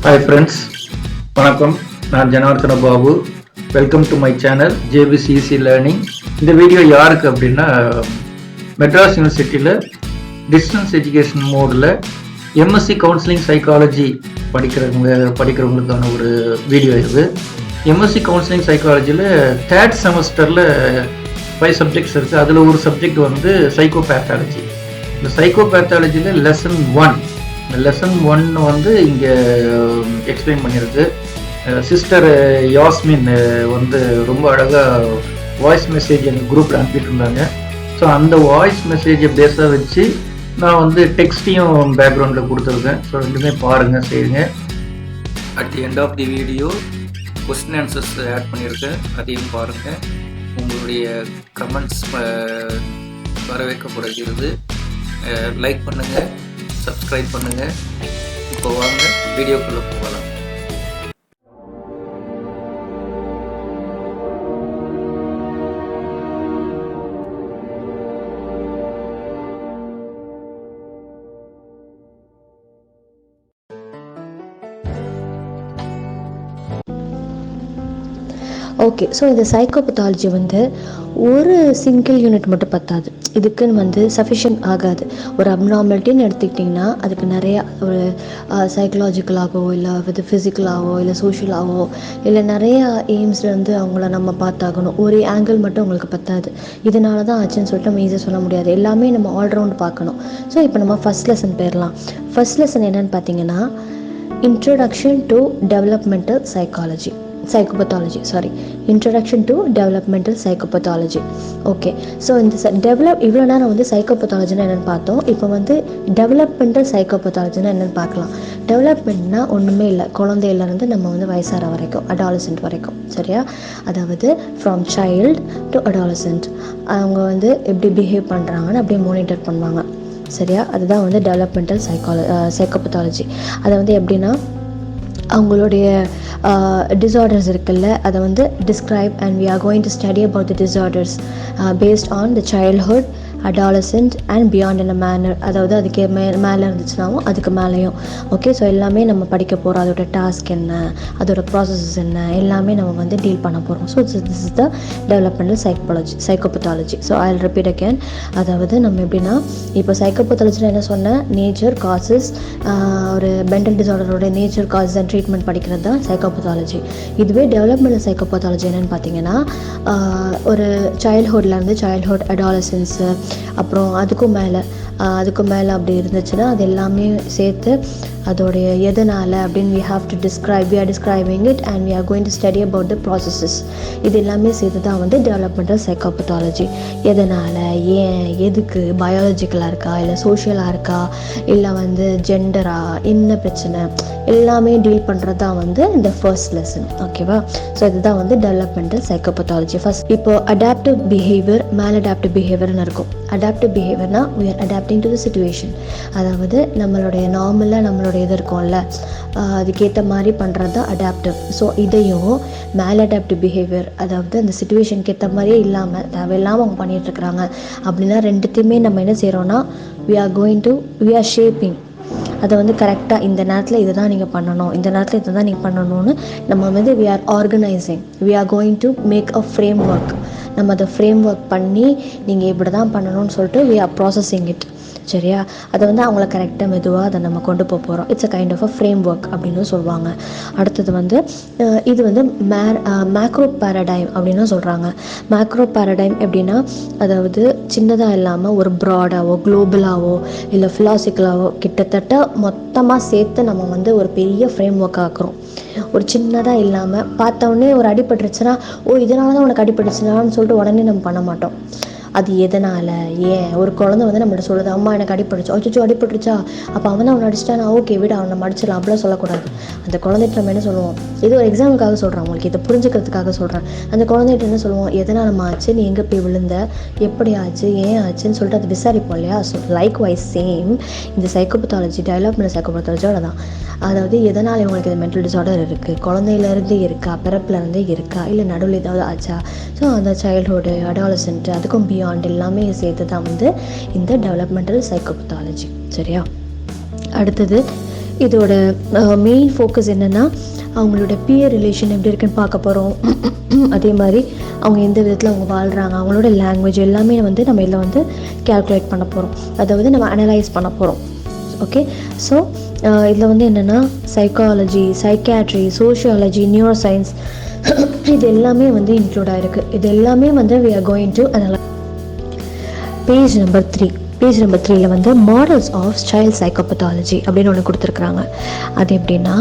Hi friends, வணக்கம். நான் Janardhana Babu. Welcome to my channel JBCC learning. இந்த வீடியோ யாருக்கு அப்படின்னா, மெட்ராஸ் யூனிவர்சிட்டியில் டிஸ்டன்ஸ் எஜுகேஷன் மோடில் எம்எஸ்சி கவுன்சிலிங் சைக்காலஜி படிக்கிறவங்களுக்கான ஒரு வீடியோ இது. எம்எஸ்சி கவுன்சிலிங் சைக்காலஜியில் தேர்ட் செமஸ்டரில் 5 சப்ஜெக்ட்ஸ் இருக்குது. அதில் ஒரு சப்ஜெக்ட் வந்து சைக்கோபேத்தாலஜி. இந்த சைக்கோபேத்தாலஜியில் லெசன் 1 வந்து இங்கே எக்ஸ்பிளைன் பண்ணியிருக்கு. சிஸ்டர் யாஸ்மின் வந்து ரொம்ப அழகாக வாய்ஸ் மெசேஜ் எனக்கு குரூப்பில் அனுப்பிட்டு இருந்தாங்க. ஸோ அந்த வாய்ஸ் மெசேஜை பேஸாக வச்சு நான் வந்து டெக்ஸ்ட்டையும் பேக்ரவுண்டில் கொடுத்துருக்கேன். ஸோ ரெண்டுமே பாருங்கள், செய்யுங்க. At the end of the video question answers add பண்ணியிருக்கேன், அதையும் பாருங்கள். உங்களுடைய கமெண்ட்ஸ் வரவேற்கப்படுகிறது. லைக் பண்ணுங்கள், சப்ஸ்கிரைப் பண்ணுங்கள். இப்போ வாங்க வீடியோக்குள்ளே போகலாம். ஓகே, ஸோ இந்த சைக்கோபத்தாலஜி வந்து ஒரு சிங்கிள் யூனிட் மட்டும் பத்தாது. இதுக்குன்னு வந்து சஃபிஷியன்ட் ஆகாது. ஒரு அப்நார்மாலிட்டின்னு எடுத்துக்கிட்டிங்கன்னா அதுக்கு நிறையா ஒரு சைக்கலாஜிக்கலாகவோ இல்லை வந்து ஃபிசிக்கலாகவோ இல்லை சோஷியலாகவோ இல்லை நிறையா எய்ம்ஸில் வந்து அவங்கள நம்ம பார்த்தாகணும். ஒரு ஆங்கிள் மட்டும் உங்களுக்கு பத்தாது. இதனால தான் ஆச்சுன்னு சொல்லிட்டு நம்ம ஈஸியாக சொல்ல முடியாது. எல்லாமே நம்ம ஆல்ரவுண்ட் பார்க்கணும். ஸோ இப்போ நம்ம ஃபஸ்ட் லெசன் போயிடலாம். ஃபஸ்ட் லெசன் என்னென்னு பார்த்தீங்கன்னா, introduction to developmental introduction to developmental psychopathology. Okay, so இந்த இவ்வளோ நேரம் வந்து சைக்கோபத்தாலஜினா என்னென்னு பார்த்தோம். இப்போ வந்து டெவலப்மெண்டல் சைக்கோபத்தாலஜினா என்னென்னு பார்க்கலாம். டெவலப்மெண்ட்னா ஒன்றுமே இல்லை, குழந்தையிலேருந்து நம்ம வந்து வயசாகிற வரைக்கும், அடாலசென்ட் வரைக்கும், சரியா? அதாவது ஃப்ரம் சைல்டு டு அடாலசென்ட் அவங்க வந்து எப்படி பிஹேவ் பண்ணுறாங்கன்னு அப்படியே மானிட்டர் பண்ணுவாங்க, சரியா? அதுதான் வந்து டெவலப்மெண்டல் சைக்கோபத்தாலஜி. அதை வந்து எப்படின்னா, அவங்களுடைய டிஸார்டர்ஸ் இருக்குல்ல, அதை வந்து describe and we are going to study about the disorders based on the childhood, adolescent and beyond in a manner. அதாவது அதுக்கு மேலே இருந்துச்சுனாவும் அதுக்கு மேலேயும். ஓகே, ஸோ எல்லாமே நம்ம படிக்க போகிறோம். அதோட டாஸ்க் என்ன, அதோட ப்ராசஸஸ் என்ன, எல்லாமே நம்ம வந்து டீல் பண்ண போகிறோம். So this is the developmental psychopathology. So I will repeat again. அதாவது நம்ம எப்படின்னா, இப்போ சைக்கோபத்தாலஜியில் என்ன சொன்னேன், நேச்சர் காசஸ், ஒரு மென்டல் டிஸார்டரோட நேச்சர் காசஸ் அண்ட் ட்ரீட்மெண்ட் படிக்கிறது தான் சைக்கோபத்தாலஜி. இதுவே டெவலப்மெண்டல் சைக்கோபத்தாலஜி என்னென்னு பார்த்தீங்கன்னா, ஒரு சைல்ட்ஹுட் அடாலசன்ஸு, அப்புறம் அதுக்கும் மேலே அப்படி இருந்துச்சுன்னா அது எல்லாமே சேர்த்து அதோடைய எதனால் அப்படின்னு we are describing it and we are going to study about the processes. இது எல்லாமே சேர்த்து தான் வந்து டெவலப்மெண்டல் சைக்கோபத்தாலஜி. எதனால், ஏன், எதுக்கு, பயாலஜிக்கலாக இருக்கா இல்லை சோஷியலாக இருக்கா இல்லை வந்து ஜெண்டரா, என்ன பிரச்சனை, எல்லாமே டீல் பண்ணுறது தான் வந்து இந்த ஃபர்ஸ்ட் லெசன். ஓகேவா? ஸோ இதுதான் வந்து டெவலப்மெண்டல் சைக்கோபத்தாலஜி. ஃபர்ஸ்ட் இப்போ அடாப்டிவ் பிஹேவியர், மேலடாப்டிவ் பிஹேவியர்னு இருக்கும். அடாப்டிவ் பிஹேவியர்னா we are adapting to the situation. அதாவது நம்மளுடைய நார்மலாக நம்மளுடைய இது இருக்கும்ல, அதுக்கேற்ற மாதிரி பண்ணுறது தான் அடாப்டிவ். ஸோ இதையும் மேலடாப்டிவ் பிஹேவியர், அதாவது அந்த சிச்சுவேஷனுக்கு ஏற்ற மாதிரியே இல்லாமல் தேவையில்லாமல் அவங்க பண்ணிகிட்ருக்குறாங்க அப்படின்னா, ரெண்டுத்தையுமே நம்ம என்ன செய்கிறோன்னா we are shaping. அதை வந்து கரெக்டாக இந்த நேரத்தில் இதை தான் நீங்கள் பண்ணணும், இந்த நேரத்தில் இதை தான் நீங்கள் பண்ணணும்னு நம்ம வந்து we are organizing. we are going to make a framework. நம்ம அதை ஃப்ரேம் ஒர்க் பண்ணி நீங்கள் இப்படி தான் பண்ணணும்னு சொல்லிட்டு we are processing it, சரியா? அதை வந்து அவங்கள கரெக்டாக மெதுவாக அதை நம்ம கொண்டு போக போகிறோம். It's a kind of a framework அப்படின்னு சொல்லுவாங்க. அடுத்தது வந்து இது வந்து மேக்ரோ பேரடைம் அப்படின்னு சொல்கிறாங்க. மேக்ரோ பேரடைம் எப்படின்னா, அதாவது சின்னதாக இல்லாமல் ஒரு ப்ராடாவோ குளோபலாவோ இல்லை ஃபிலாசிக்கலாவோ கிட்டத்தட்ட மொத்தமாக சேர்த்து நம்ம வந்து ஒரு பெரிய ஃப்ரேம் ஒர்க் ஆக்குறோம். ஒரு சின்னதாக இல்லாமல் பார்த்தோன்னே ஒரு அடிபட்டுருச்சுன்னா, இதனால தான் உனக்கு அடிபட்டுச்சுனான்னு சொல்லிட்டு உடனே நம்ம பண்ண மாட்டோம். அது எதனால், ஏன், ஒரு குழந்தை வந்து நம்மள்ட்ட சொல்லுது, அம்மா எனக்கு அடிபட்டுச்சு, அடிபட்டுருச்சா, அப்போ அவன் தான் அவனை அடிச்சிட்டானா, ஓகே விட அவனை நம்ம அடிச்சிடலாம், அப்படிலாம் சொல்லக்கூடாது. அந்த குழந்தைகிட்ட நம்ம என்ன சொல்லுவோம், இது ஒரு எக்ஸாம்பிளுக்காக சொல்கிறேன், உங்களுக்கு இதை புரிஞ்சுக்கிறதுக்காக சொல்கிறேன். அந்த குழந்தைகிட்ட என்ன சொல்லுவோம், எதனால் ஆச்சு, நீ எங்கே போய் விழுந்த, எப்படி ஆச்சு, ஏன் ஆச்சுன்னு சொல்லிட்டு அது விசாரிப்போம் இல்லையா? ஸோ லைக் வைஸ் சேம் இந்த சைக்கோபத்தாலஜி, டெவலப்மெண்ட் சைக்கோபத்தாலஜியோட தான். அதாவது எதனால் இவங்களுக்கு இது மென்டல் டிஸார்டர் இருக்குது, குழந்தையிலேருந்தே இருக்கா, பிறப்புலேருந்தே இருக்கா, இல்லை நடுவில் ஏதாவது ஆச்சா, ஸோ அந்த சைல்ட்ஹுட்டு, அடாலசென்ட்டு, அதுக்கும் பியாண்ட் எல்லாமே சேர்த்து தான் வந்து இந்த டெவலப்மெண்டல் சைக்கோபத்தாலஜி, சரியா? அடுத்தது இதோட மெயின் ஃபோக்கஸ் என்னென்னா அவங்களோட பியர் ரிலேஷன் எப்படி இருக்குன்னு பார்க்க போகிறோம். அதே மாதிரி அவங்க எந்த விதத்தில் அவங்க வாழ்கிறாங்க, அவங்களோட லாங்குவேஜ் எல்லாமே வந்து நம்ம இதில் வந்து கேல்குலேட் பண்ண போகிறோம், அதாவது நம்ம அனலைஸ் பண்ண போகிறோம். ஓகே, ஸோ இதில் வந்து என்னென்னா psychology, psychiatry, sociology, neuro science இது எல்லாமே வந்து இன்க்ளூட் ஆகிருக்கு. இது எல்லாமே வந்து we are going to analyze. Page number 3ல வந்து மாடல்ஸ் ஆஃப் சைல்ட் சைக்கோபத்தாலஜி அப்படின்னு ஒன்று கொடுத்துருக்குறாங்க. அது எப்படின்னா,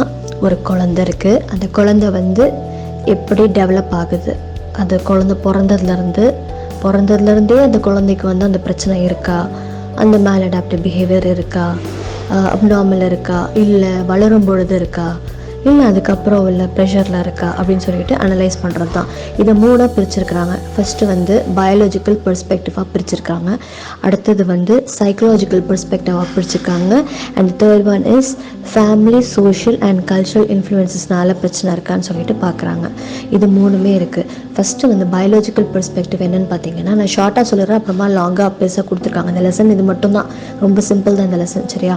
ஒரு குழந்தை இருக்குது, அந்த குழந்தை வந்து எப்படி டெவலப் ஆகுது, அந்த குழந்தை பிறந்ததுலேருந்தே அந்த குழந்தைக்கு வந்து அந்த பிரச்சனை இருக்கா, அந்த மேல் அடாப்டிவ் பிஹேவியர் இருக்கா, அப்நார்மல் இருக்கா, இல்லை வளரும் பொழுது இருக்கா, இல்லை அதுக்கப்புறம் உள்ள ப்ரெஷரில் இருக்கா அப்படின்னு சொல்லிட்டு அனலைஸ் பண்ணுறது தான். இதை 3ஆக பிரிச்சிருக்கிறாங்க. ஃபஸ்ட்டு வந்து பயாலஜிக்கல் பெர்ஸ்பெக்டிவாக பிரிச்சிருக்காங்க, அடுத்தது வந்து சைக்கலாஜிக்கல் பெர்ஸ்பெக்டிவாக பிரிச்சிருக்காங்க, and third one is family, social and cultural இன்ஃப்ளூயன்சஸ்னால பிரச்சனை இருக்கான்னு சொல்லிட்டு பார்க்குறாங்க. இது 3மே இருக்குது. ஃபஸ்ட்டு வந்து பயாலஜிக்கல் பெர்ஸ்பெக்டிவ் என்னென்னு பார்த்தீங்கன்னா, நான் ஷார்ட்டாக சொல்லுறேன், அப்புறமா லாங்காக பெருசாக கொடுத்துருக்காங்க. இந்த லெசன் இது மட்டும்தான், ரொம்ப சிம்பிள் தான் இந்த லெசன், சரியா?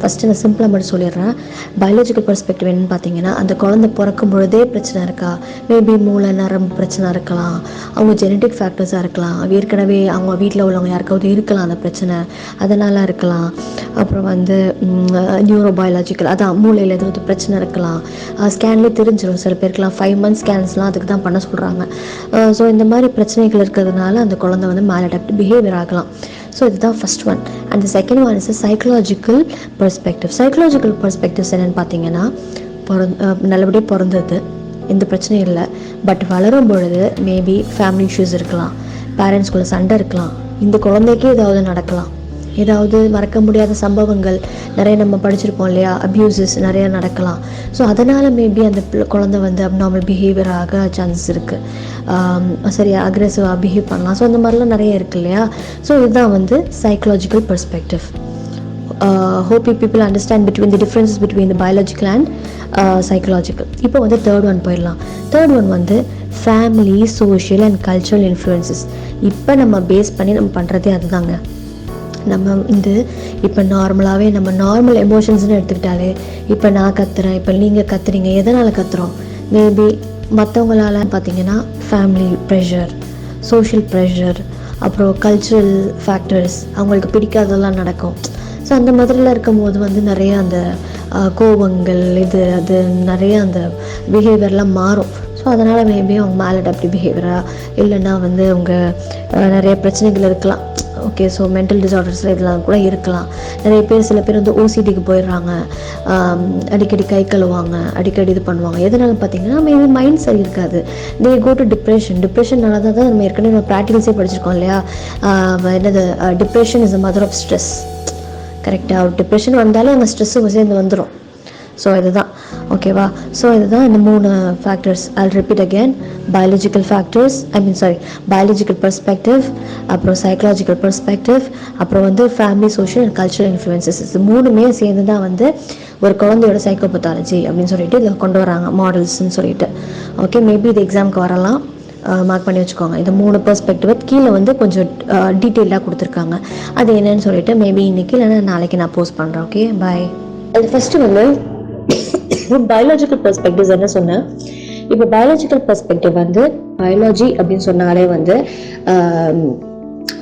ஃபஸ்ட்டு நான் சிம்பிளாக மட்டும் சொல்லிடுறேன். பயாலஜிக்கல் பெர்ஸ்பெக்டிவ் என்னென்னு பார்த்தீங்கன்னா, அந்த குழந்தை பிறக்கும் பொழுதே பிரச்சனை இருக்கா, மேபி மூளை நரம்பு பிரச்சனை இருக்கலாம், அவங்க ஜெனட்டிக் ஃபேக்டர்ஸாக இருக்கலாம், ஏற்கனவே அவங்க வீட்டில் உள்ளவங்க யாருக்காவது இருக்கலாம் அந்த பிரச்சனை, அதனால் இருக்கலாம். அப்புறம் வந்து நியூரோ பயாலஜிக்கல், அதான் மூளையில் ஏதாவது பிரச்சனை இருக்கலாம். ஸ்கேன்லேயே தெரிஞ்சிடும் சில பேருக்குலாம், 5 months ஸ்கேன்ஸ்லாம் அதுக்கு தான் பண்ண சொல்கிறாங்க. ஸோ இந்த மாதிரி பிரச்சனைகள் இருக்கிறதுனால அந்த குழந்தை வந்து மேலடாப்டிவ் பிஹேவியர் ஆகலாம். ஸோ இதுதான் first one. And the second one is psychological perspective. Psychological perspectives என்னென்னு பார்த்தீங்கன்னா, நல்லபடியாக பிறந்தது, எந்த பிரச்சனையும் இல்லை, பட் வளரும் பொழுது மேபி ஃபேமிலி இஷ்யூஸ் இருக்கலாம், பேரண்ட்ஸ்குள்ளே சண்டை இருக்கலாம், இந்த குழந்தைக்கே ஏதாவது நடக்கலாம், ஏதாவது மறக்க முடியாத சம்பவங்கள் நிறைய நம்ம படிச்சிருப்போம் இல்லையா, அப்யூசஸ் நிறையா நடக்கலாம். ஸோ அதனால் மேபி அந்த குழந்தை வந்து அப்நார்மல் பிஹேவியர் ஆக சான்சஸ் இருக்குது, சரியா அக்ரெசிவாக பிஹேவ் பண்ணலாம். ஸோ அந்த மாதிரிலாம் நிறைய இருக்குது இல்லையா. ஸோ இதுதான் வந்து psychological perspective. hope you people understand between the differences between the biological and psychological. இப்போ வந்து தேர்ட் ஒன் போயிடலாம். தேர்ட் ஒன் வந்து family, social and cultural influences. இப்போ நம்ம பேஸ் பண்ணி நம்ம பண்ணுறதே அதுதாங்க. நம்ம இப்போ நார்மலாகவே நம்ம நார்மல் எமோஷன்ஸ்னு எடுத்துக்கிட்டாலே, இப்போ நான் கத்துறேன், இப்போ நீங்கள் கத்துறீங்க, எதனால் கத்துறோம்? மேபி மற்றவங்களால பார்த்தீங்கன்னா ஃபேமிலி ப்ரெஷர், சோஷியல் ப்ரெஷர், அப்புறம் கல்ச்சுரல் ஃபேக்டர்ஸ், அவங்களுக்கு பிடிக்காததெல்லாம் நடக்கும். ஸோ அந்த மாதிரிலாம் இருக்கும்போது வந்து நிறைய அந்த கோபங்கள் அது நிறைய அந்த பிஹேவியர்லாம் மாறும். ஸோ அதனால் மேபி அவங்க மேலடாப்டிவ் பிஹேவியராக, இல்லைன்னா வந்து அவங்க நிறைய பிரச்சனைகள் இருக்கலாம். ஓகே, ஸோ மென்டல் டிஸார்டர்ஸில் இதெல்லாம் கூட இருக்கலாம். நிறைய பேர், சில பேர் வந்து ஓசிடிக்கு போயிடுறாங்க, அடிக்கடி கை கழுவாங்க, அடிக்கடி இது பண்ணுவாங்க. எதனால பார்த்தீங்கன்னா மேபி மைண்ட் சரி இருக்காது. தே கோ டு டிப்ரெஷன்னால தான் நம்ம ஏற்கனவே நம்ம ப்ராக்டிகல்ஸே படிச்சிருக்கோம் இல்லையா, என்னது depression is a mother of stress. கரெக்டாக, ஒரு டிப்ரெஷன் வந்தாலே அந்த ஸ்ட்ரெஸ்ஸு சேர்ந்து வந்துடும். ஸோ இதுதான் ஓகேவா. ஸோ இதுதான் இந்த 3 factors. I'll repeat again. Biological factors, biological perspective, அப்புறம் சைக்கலாஜிக்கல் பெர்ஸ்பெக்டிவ், அப்புறம் வந்து family, social and cultural influences. இது 3மே சேர்ந்து தான் வந்து ஒரு குழந்தையோட சைக்கோபத்தாலஜி அப்படின்னு சொல்லிட்டு இதில் கொண்டு வராங்க, மாடல்ஸ்ன்னு சொல்லிட்டு. ஓகே, மேபி இது எக்ஸாமுக்கு வரலாம், மார்க் பண்ணி வச்சுக்கோங்க. இந்த 3 பெர்ஸ்பெக்டிவ் கீழே வந்து கொஞ்சம் டீட்டெயிலாக கொடுத்துருக்காங்க. அது என்னன்னு சொல்லிட்டு மேபி இன்னைக்கு இல்லைன்னா நாளைக்கு நான் போஸ்ட் பண்ணுறேன். ஓகே, பாய். அது ஃபஸ்ட்டு வந்து பயாலஜிக்கல் பெர்ஸ்பெக்டிவ்ஸ் என்ன சொன்னேன். இப்போ பயாலஜிக்கல் பெர்ஸ்பெக்டிவ் வந்து பயாலஜி அப்படின்னு சொன்னாலே வந்து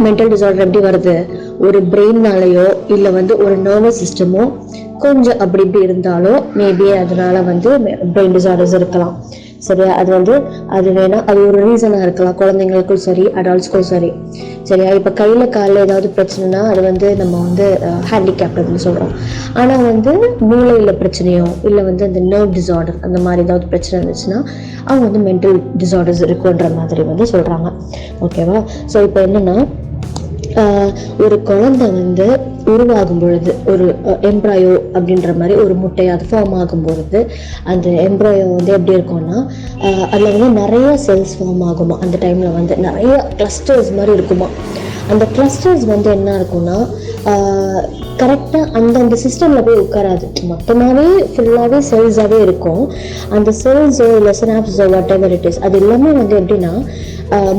மென்டல் டிஸார்டர் எப்படி வருது, ஒரு பிரெயின்னாலேயோ இல்லை வந்து ஒரு நர்வஸ் சிஸ்டமோ கொஞ்சம் அப்படி இப்படி இருந்தாலோ மேபி அதனால வந்து பிரெயின் டிஸார்டர்ஸ் இருக்கலாம். சரியா, அது வேணா அது ஒரு ரீசனாக இருக்கலாம், குழந்தைங்களுக்கும் சரி அடல்ட்ஸ்க்கும் சரி. சரியா, இப்போ கையில் காலில் ஏதாவது பிரச்சனைனா அது வந்து நம்ம வந்து ஹேண்டிகேப்ட் அப்படின்னு சொல்கிறோம். ஆனால் வந்து மூளையில் பிரச்சனையோ இல்லை வந்து அந்த நர்வ் டிஸார்டர் அந்த மாதிரி ஏதாவது பிரச்சனை இருந்துச்சுன்னா அவங்க வந்து மென்டல் டிஸார்டர்ஸ் இருக்குன்ற மாதிரி வந்து சொல்கிறாங்க. ஓகேவா. ஸோ இப்போ என்னென்னா, ஒரு குழந்தை வந்து உருவாகும் பொழுது, ஒரு எம்ப்ராயோ அப்படின்ற மாதிரி ஒரு முட்டை அது ஃபார்ம் ஆகும் பொழுது, அந்த எம்ப்ராயோ வந்து எப்படி இருக்கும்னா அதில் வந்து நிறைய செல்ஸ் ஃபார்ம் ஆகுமா. அந்த டைமில் வந்து நிறைய கிளஸ்டர்ஸ் மாதிரி இருக்குமா. அந்த கிளஸ்டர்ஸ் வந்து என்ன இருக்கும்னா கரெக்டாக அந்தந்த சிஸ்டமில் போய் உட்காராது, மொத்தமாகவே ஃபுல்லாகவே செல்ஸாகவே இருக்கும். அந்த செல்ஸோ இல்லை சினாப்ஸோ வாட் எவர் இட் இஸ், அது எல்லாமே வந்து எப்படின்னா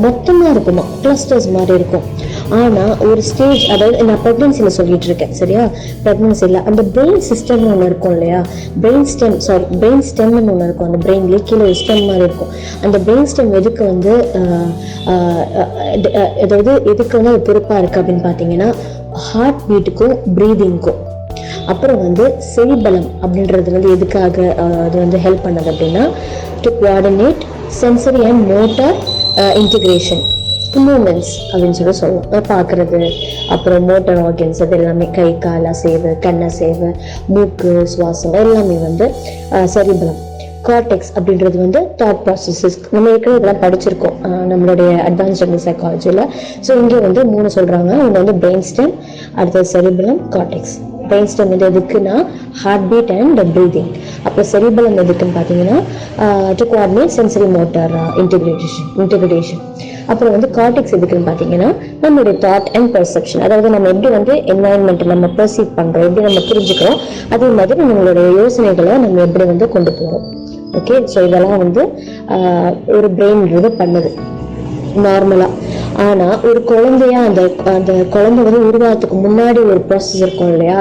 மொத்தமாக இருக்குமா, கிளஸ்டர்ஸ் மாதிரி இருக்கும். ஆனால் ஒரு ஸ்டேஜ், அதாவது நான் ப்ரெக்னன்சியில் சொல்லிட்டு இருக்கேன் சரியா, ப்ரெக்னன்சியில் அந்த பிரெயின் சிஸ்டம்னு ஒன்று இருக்கும் இல்லையா, பிரெயின் ஸ்டெம்னு ஒன்று இருக்கும். அந்த பிரெயின்லேயே கீழே ஒரு ஸ்டெம் மாதிரி இருக்கும். அந்த பிரெயின் ஸ்டெம் எதுக்கு வந்து எதுக்கு வந்து அது பொறுப்பாக இருக்குது அப்படின்னு பார்த்தீங்கன்னா, ஹார்ட் பீட்டுக்கும் ப்ரீதிங்க்கும். அப்புறம் வந்து செரிபலம் அப்படின்றது வந்து எதுக்காக அது வந்து ஹெல்ப் பண்ணது அப்படின்னா, to coordinate sensory and motor integration moments அப்படின்னு சொல்லலாம். பார்க்குறது, அப்புறம் மோட்டார் ஆர்கன்ஸ், அது எல்லாமே கை கால் அசைவு, கண் அசைவு, மூக்கு, சுவாசம் எல்லாமே வந்து செரிபலம். கார்டெக்ஸ் அப்படின்றது வந்து தாட் ப்ராசஸஸ். நம்ம ஏற்கனவே இதெல்லாம் படிச்சிருக்கோம் நம்மளுடைய அட்வான்ஸ்ட் சைக்காலஜியில். ஸோ இங்கே வந்து 3 சொல்கிறாங்க. ஒன்று வந்து பிரெயின் ஸ்டெம், அடுத்தது செரிபலம், கார்டெக்ஸ். பிரெயின் ஸ்டெம் வந்து எதுக்குன்னா ஹார்ட் பீட் அண்ட் ப்ரீதிங். அப்புறம் செரிபலம் எதுக்குன்னு பார்த்தீங்கன்னா to coordinate sensory motor integration. அப்புறம் வந்து கார்டெக்ஸ் எதுக்குன்னு பார்த்தீங்கன்னா நம்மளுடைய தாட் அண்ட் பெர்செப்ஷன். அதாவது நம்ம எப்படி வந்து என்வாயன்மெண்ட்டை நம்ம பெர்சீவ் பண்ணுறோம், எப்படி நம்ம புரிஞ்சுக்கிறோம், அதே மாதிரி நம்மளுடைய யோசனைகளை நம்ம எப்படி வந்து கொண்டு போகிறோம். ஓகே, ஸோ இதெல்லாம் வந்து ஒரு பிரெயின்றது பண்ணுது நார்மலாக. ஆனால் ஒரு குழந்தையா அந்த குழந்தை வந்து உருவாகிறதுக்கு முன்னாடி ஒரு ப்ராசஸ் இருக்கும் இல்லையா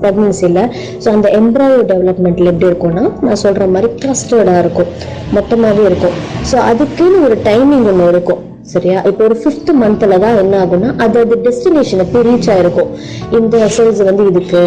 ப்ரெக்னன்சியில். ஸோ அந்த எம்ப்ராயோ டெவலப்மெண்ட்டில் எப்படி இருக்கும்னா, நான் சொல்கிற மாதிரி கிளஸ்டர்டாக இருக்கும், மொத்தமாகவே இருக்கும். ஸோ அதுக்குன்னு ஒரு டைமிங் ஒன்று இருக்கும் சரியா. இப்போ ஒரு 5th மந்த்ல தான் என்ன ஆகும்னா அது டெஸ்டினேஷனை போய் ரீச் ஆயிருக்கும். இந்த செல்ஸ் வந்து இதுக்கு,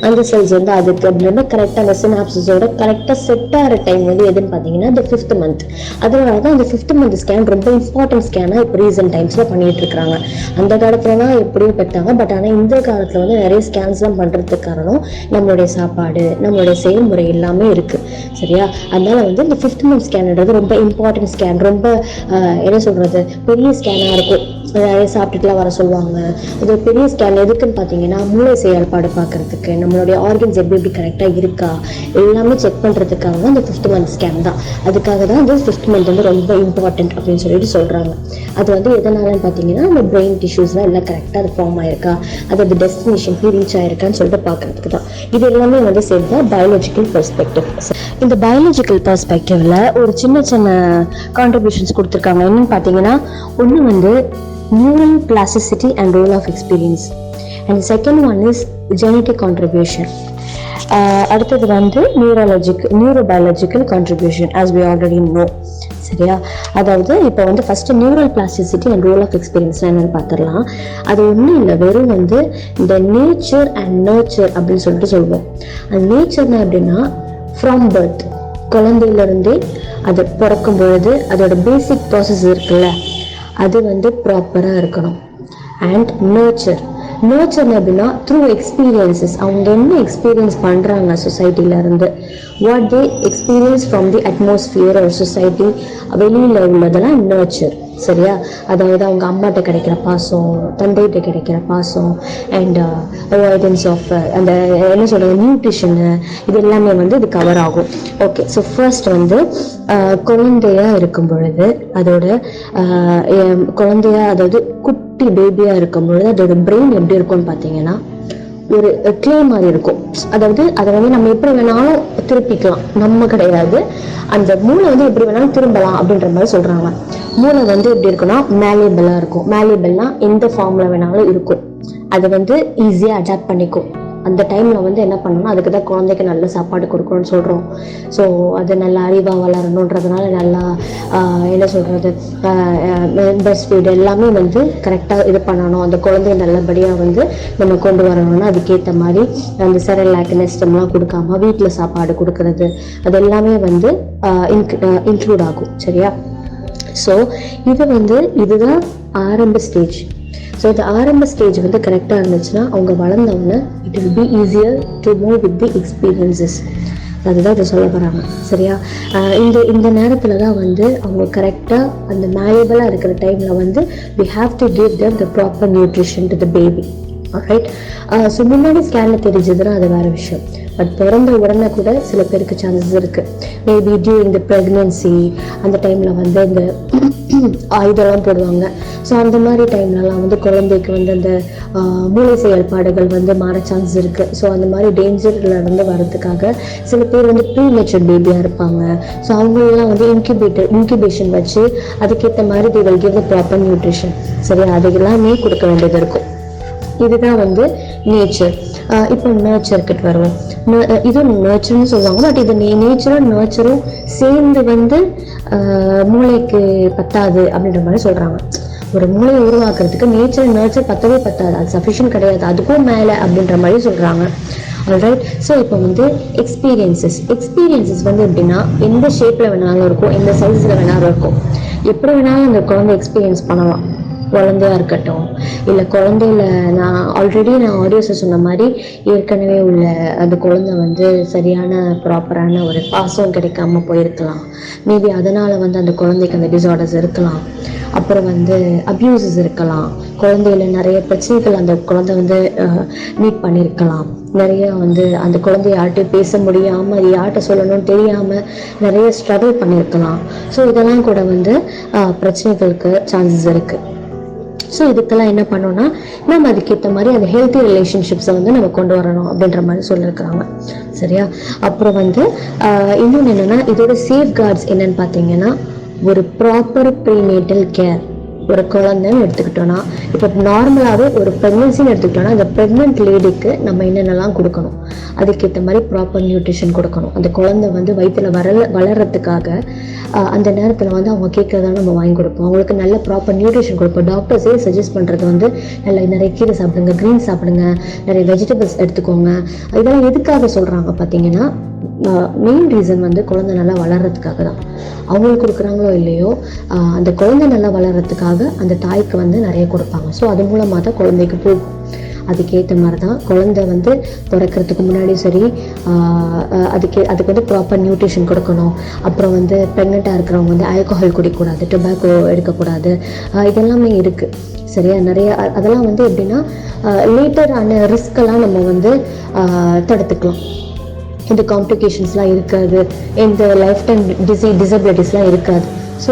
அந்த செல்ஸ் வந்து அதுக்கு அப்படின்னு கரெக்டாக அந்த சினாப்சிஸோட கரெக்டாக செட் ஆகிற டைம் வந்து எதுன்னு பார்த்தீங்கன்னா இந்த 5th மந்த். அதனால தான் அந்த 5th மந்த் ஸ்கேன் ரொம்ப இம்பார்ட்டன்ட் ஸ்கேனாக இப்போ ரீசன்ட் டைம்ஸில் பண்ணிட்டு இருக்கிறாங்க. அந்த காலத்துல தான் எப்படியும் பெற்றாங்க, பட் ஆனால் இந்த காலத்தில் வந்து நிறைய ஸ்கேன்ஸ்லாம் பண்ணுறதுக்கு காரணம் நம்மளுடைய சாப்பாடு, நம்மளுடைய செயல்முறை எல்லாமே இருக்கு சரியா. அதனால வந்து இந்த 5th மந்த் ஸ்கேன்ன்றது ரொம்ப இம்பார்ட்டன்ட் ஸ்கேன், ரொம்ப என்ன சொல்றது பெரிய ஸ்கேனாக இருக்கும். சாப்பிட்டுட்டுலாம் வர சொல்லுவாங்க. அது ஒரு பெரிய ஸ்கேன் எதுக்குன்னு பார்த்தீங்கன்னா மூளை செயல்பாடு பார்க்கறதுக்கு, நம்மளுடைய ஆர்கன்ஸ் எப்படி கரெக்டாக இருக்கா எல்லாமே செக் பண்ணுறதுக்காக தான் இந்த 5th மந்த் ஸ்கேன் தான். அதுக்காக தான் இந்த 5th மந்த் வந்து ரொம்ப இம்பார்ட்டன்ட் அப்படின்னு சொல்லிட்டு சொல்கிறாங்க. அது வந்து எதனாலன்னு பார்த்தீங்கன்னா நம்ம பிரெயின் டிஷ்யூஸ்லாம் எல்லாம் கரெக்டாக அது ஃபார்ம் ஆயிருக்கா, அது டெஸ்டினேஷனுக்கு ரீச் ஆயிருக்கான்னு சொல்லிட்டு பார்க்கறதுக்கு தான். இது எல்லாமே வந்து சேர்ந்தா பயாலஜிக்கல் பெர்ஸ்பெக்டிவ். இந்த பயாலஜிக்கல் பெர்ஸ்பெக்டிவ்ல ஒரு சின்ன சின்ன கான்ட்ரிபியூஷன்ஸ் கொடுத்துருக்காங்க. என்னன்னு பார்த்தீங்கன்னா, ஒன்று வந்து neural plasticity and role of experience, and the second one is genetic contribution. அடுத்தது வந்து neurobiological contribution as we already know சரியா. அதாவது இப்போ வந்து first neural plasticity and role of experience என்னன்னு பார்த்துடலாம். அது ஒன்றும் இல்லை, வெறும் வந்து இந்த நேச்சர் அண்ட் நர்ச்சர் அப்படின்னு சொல்லிட்டு சொல்லுவோம். அந்த நேச்சர்னா எப்படின்னா ஃப்ரம் பர்த், குழந்தையிலேருந்தே அது பிறக்கும் பொழுது அதோட பேசிக் ப்ராசஸ் இருக்குல்ல, அது வந்து ப்ராப்பராக இருக்கணும். அண்ட் நர்ச்சர் அப்படின்னா த்ரூ எக்ஸ்பீரியன்சஸ், அவங்க என்ன எக்ஸ்பீரியன்ஸ் பண்ணுறாங்க சொசைட்டிலேருந்து, what they experience from the atmosphere ஒரு சொசைட்டி, வெளியில் உள்ளதெல்லாம் நர்ச்சர் சரியா. அதாவது அவங்க அம்மாட்ட கிடைக்கிற பாசம், தந்தைகிட்ட கிடைக்கிற பாசம், அண்ட் அவாய்டன்ஸ் ஆஃப் அந்த என்ன சொல்கிறது நியூட்ரிஷனு, இது எல்லாமே வந்து இது கவர் ஆகும். ஓகே, ஸோ ஃபர்ஸ்ட் வந்து குழந்தையா இருக்கும் பொழுது அதோட குழந்தையா, அதாவது குட்டி பேபியா இருக்கும் பொழுது அதோட பிரெயின் எப்படி இருக்கும்னு பார்த்தீங்கன்னா ஒரு கிளே மாதிரி இருக்கும். அதாவது அதை வந்து நம்ம எப்படி வேணாலும் திருப்பிக்கலாம், நம்ம கிடையாது. அந்த மூளை வந்து எப்படி வேணாலும் திரும்பலாம் அப்படின்ற மாதிரி சொல்றாங்க. மூளை வந்து எப்படி இருக்குன்னா மேலியபிளா இருக்கும். மேலியபிள்னா எந்த ஃபார்ம்ல வேணாலும் இருக்கும். அதை வந்து ஈஸியா அடாப்ட் பண்ணிக்கும். அந்த டைமில் வந்து என்ன பண்ணணும்னா, அதுக்கு தான் குழந்தைக்கு நல்ல சாப்பாடு கொடுக்கணும்னு சொல்கிறோம். ஸோ அது நல்லா அறிவாக வளரணுன்றதுனால நல்லா என்ன சொல்கிறது பிரஸ்ட் ஃபீட் எல்லாமே வந்து கரெக்டாக இது பண்ணணும். அந்த குழந்தைய நல்லபடியாக வந்து நம்ம கொண்டு வரணும்னா அதுக்கேற்ற மாதிரி அந்த செரலாக் நெஸ்டம்லாம் கொடுக்காம வீட்டில் சாப்பாடு கொடுக்கறது, அது எல்லாமே வந்து இன்க்ளூட் ஆகும் சரியா. ஸோ இதுதான் ஆரம்ப ஸ்டேஜ். ஸோ இந்த ஆரம்ப ஸ்டேஜ் வந்து கரெக்டாக இருந்துச்சுன்னா அவங்க வளர்ந்தவொன்னே it will be easier to move with the experiences. அதுதான் இதை சொல்ல போகிறாங்க சரியா. இந்த நேரத்தில் தான் வந்து அவங்க கரெக்டாக அந்த மேலியபிளாக இருக்கிற டைமில் வந்து we have to give them the proper nutrition to the baby right. So முன்னாடி ஸ்கேனில் தெரிஞ்சதுன்னா அது வேறு விஷயம். பட் பிறந்த உடனே கூட சில பேருக்கு சான்சஸ் இருக்குது. மேபி டியூரிங் த ப்ரெக்னென்சி அந்த டைமில் வந்து இந்த இதெல்லாம் போடுவாங்க. ஸோ அந்த மாதிரி டைம்லலாம் வந்து குழந்தைக்கு வந்து அந்த மூளை செயல்பாடுகள் வந்து மாற சான்சஸ் இருக்குது. ஸோ அந்த மாதிரி டேஞ்சர்லேருந்து வரதுக்காக சில பேர் வந்து ப்ரீ மெச்சூர் பேபியாக இருப்பாங்க. ஸோ அவங்களெலாம் வந்து இன்குபேஷன் வச்சு அதுக்கேற்ற மாதிரி they will give the proper nutrition. சரி, அது எல்லாமே கொடுக்க வேண்டியது இருக்கும். இதுதான் வந்து நேச்சர். இப்போ நேச்சர்கிட்ட வருவோம். இது நேச்சர்னு சொல்லுவாங்க. பட் இது நேச்சரும் நேச்சரும் சேர்ந்து வந்து மூளைக்கு பத்தாது அப்படின்ற மாதிரி சொல்கிறாங்க. ஒரு மூளையை உருவாக்குறதுக்கு நேச்சர் பத்தவே பத்தாது, அது சஃபிஷியன்ட் கிடையாது, அதுக்கும் மேலே அப்படின்ற மாதிரி சொல்கிறாங்க. ஆல்ரைட். ஸோ இப்போ வந்து எக்ஸ்பீரியன்சஸ் வந்து எப்படின்னா எந்த ஷேப்பில் வேணாலும் இருக்கும், எந்த சைஸில் வேணாலும் இருக்கும், எப்படி வேணாலும் அந்த குழந்தை எக்ஸ்பீரியன்ஸ் பண்ணலாம். குழந்தையா இருக்கட்டும், இல்லை குழந்தையில நான் ஆடியோஸில் சொன்ன மாதிரி ஏற்கனவே உள்ள அந்த குழந்தை வந்து சரியான ப்ராப்பரான ஒரு பாசம் கிடைக்காம போயிருக்கலாம். மேபி அதனால் வந்து அந்த குழந்தைக்கு அந்த டிஸார்டர்ஸ் இருக்கலாம். அப்புறம் வந்து அப்யூசஸ் இருக்கலாம். குழந்தையில நிறைய பிரச்சனைகள் அந்த குழந்தை வந்து மீட் பண்ணியிருக்கலாம். நிறைய வந்து அந்த குழந்தைய யார்கிட்டையும் பேச முடியாமல், அது யார்கிட்ட சொல்லணும்னு தெரியாமல் நிறைய ஸ்ட்ரகிள் பண்ணியிருக்கலாம். ஸோ இதெல்லாம் கூட வந்து பிரச்சனைகளுக்கு சான்சஸ் இருக்குது. ஸோ இதுக்கெல்லாம் என்ன பண்ணோம்னா நம்ம அதுக்கேற்ற மாதிரி அந்த ஹெல்த்தி ரிலேஷன்ஷிப்ஸை வந்து நம்ம கொண்டு வரணும் அப்படின்ற மாதிரி சொல்லியிருக்கிறாங்க. சரியா? அப்புறம் வந்து இன்னொன்று என்னென்னா இதோட சேஃப்கார்ட்ஸ் என்னன்னு பார்த்தீங்கன்னா ஒரு ப்ராப்பர் ப்ரீநேட்டல் கேர். ஒரு குழந்தைன்னு எடுத்துக்கிட்டோன்னா, இப்போ நார்மலாகவே ஒரு ப்ரெக்னென்சின்னு எடுத்துக்கிட்டோன்னா அந்த ப்ரெக்னென்ட் லேடிக்கு நம்ம என்னென்னலாம் கொடுக்கணும், அதுக்கேற்ற மாதிரி ப்ராப்பர் நியூட்ரிஷன் கொடுக்கணும். அந்த குழந்தை வந்து வயிற்றில் வளர்கிறதுக்காக அந்த நேரத்தில் வந்து அவங்க கேட்கறதால நம்ம வாங்கி கொடுப்போம். அவங்களுக்கு நல்ல ப்ராப்பர் நியூட்ரிஷன் கொடுப்போம். டாக்டர்ஸே சஜஸ்ட் பண்ணுறது வந்து நிறைய கீரை சாப்பிடுங்க, க்ரீன் சாப்பிடுங்க, நிறைய வெஜிடபிள்ஸ் எடுத்துக்கோங்க. இதெல்லாம் எதுக்காக சொல்கிறாங்க பார்த்தீங்கன்னா மெயின் ரீசன் வந்து குழந்தை நல்லா வளர்கிறதுக்காக தான். அவங்களுக்கு கொடுக்குறாங்களோ இல்லையோ அந்த குழந்தை நல்லா வளர்கிறதுக்காக அந்த தாய்க்கு வந்து நிறைய கொடுப்பாங்க. ஸோ அது மூலமாக தான் குழந்தைக்கு போகும். அதுக்கேற்ற மாதிரி தான் குழந்தை வந்து பிறக்கிறதுக்கு முன்னாடியும் சரி அதுக்கு வந்து ப்ராப்பர் நியூட்ரிஷன் கொடுக்கணும். அப்புறம் வந்து ப்ரெக்னெண்ட்டாக இருக்கிறவங்க வந்து ஆல்கஹால் குடிக்கக்கூடாது, டொபாக்கோ எடுக்கக்கூடாது, இதெல்லாமே இருக்குது. சரியா? நிறைய அதெல்லாம் வந்து எப்படின்னா லேட்டரான ரிஸ்கெல்லாம் நம்ம வந்து தடுத்துக்கலாம். இந்த காம்ப்ளிகேஷன்ஸ்லாம் இருக்காது, இந்த லைஃப் டைம் டிசபிலிட்டிஸ்லாம் இருக்காது. ஸோ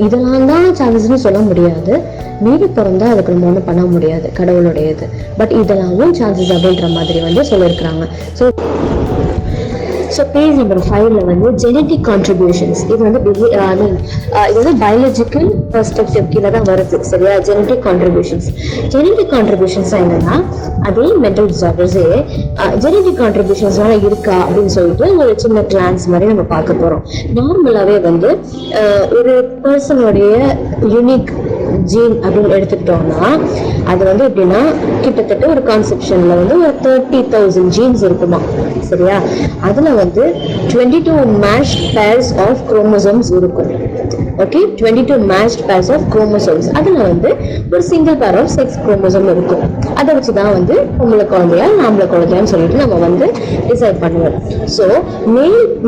இதெல்லாம் தான் சான்சஸ்ன்னு சொல்ல முடியாது. மீறி பிறந்தா அதுக்கு நம்ம ஒன்றும் பண்ண முடியாது, கடவுளுடையது. பட் இதெல்லாம் சான்சஸ் அப்படின்ற மாதிரி வந்து சொல்லியிருக்கிறாங்க. ஸோ பேஜ் நம்பர் 5ல வந்து ஜெனட்டிக் கான்ட்ரிபியூஷன்ஸ். இது வந்து இது வந்து பயாலஜிக்கல் பெர்ஸ்பெக்டிவ் கீழே தான் வருது. சரியா? ஜெனட்டிக் கான்ட்ரிபியூஷன்ஸ் என்னன்னா அதே மென்டல் டிசார்டர்ஸே ஜெனட்டிக் கான்ட்ரிபியூஷன்ஸ்லாம் இருக்கா அப்படின்னு சொல்லிட்டு ஒரு சின்ன கிளான்ஸ் மாதிரி நம்ம பார்க்க போகிறோம். நார்மலாகவே வந்து ஒரு பர்சனுடைய யூனிக் ஜீன் அப்படின்னு எடுத்துக்கிட்டோம்னா அது வந்து எப்படின்னா கிட்டத்தட்ட ஒரு கான்செப்ஷன்ல வந்து ஒரு 30,000 ஜீன்ஸ் இருக்குமா. சரியா? அதுல வந்து 22 மேட்ச்ட் பேர்ஸ் ஆஃப் குரோமோசோம்ஸ் இருக்கும். Okay, 22 matched pairs of chromosomes. அதுல வந்து ஒரு single pair of sex chromosome இருக்கும். அதை வச்சுதான் வந்து உங்களை குழந்தையா நாமளை குழந்தையான்னு சொல்லிட்டு நம்ம வந்து டிசைட் பண்ணுவோம். ஸோ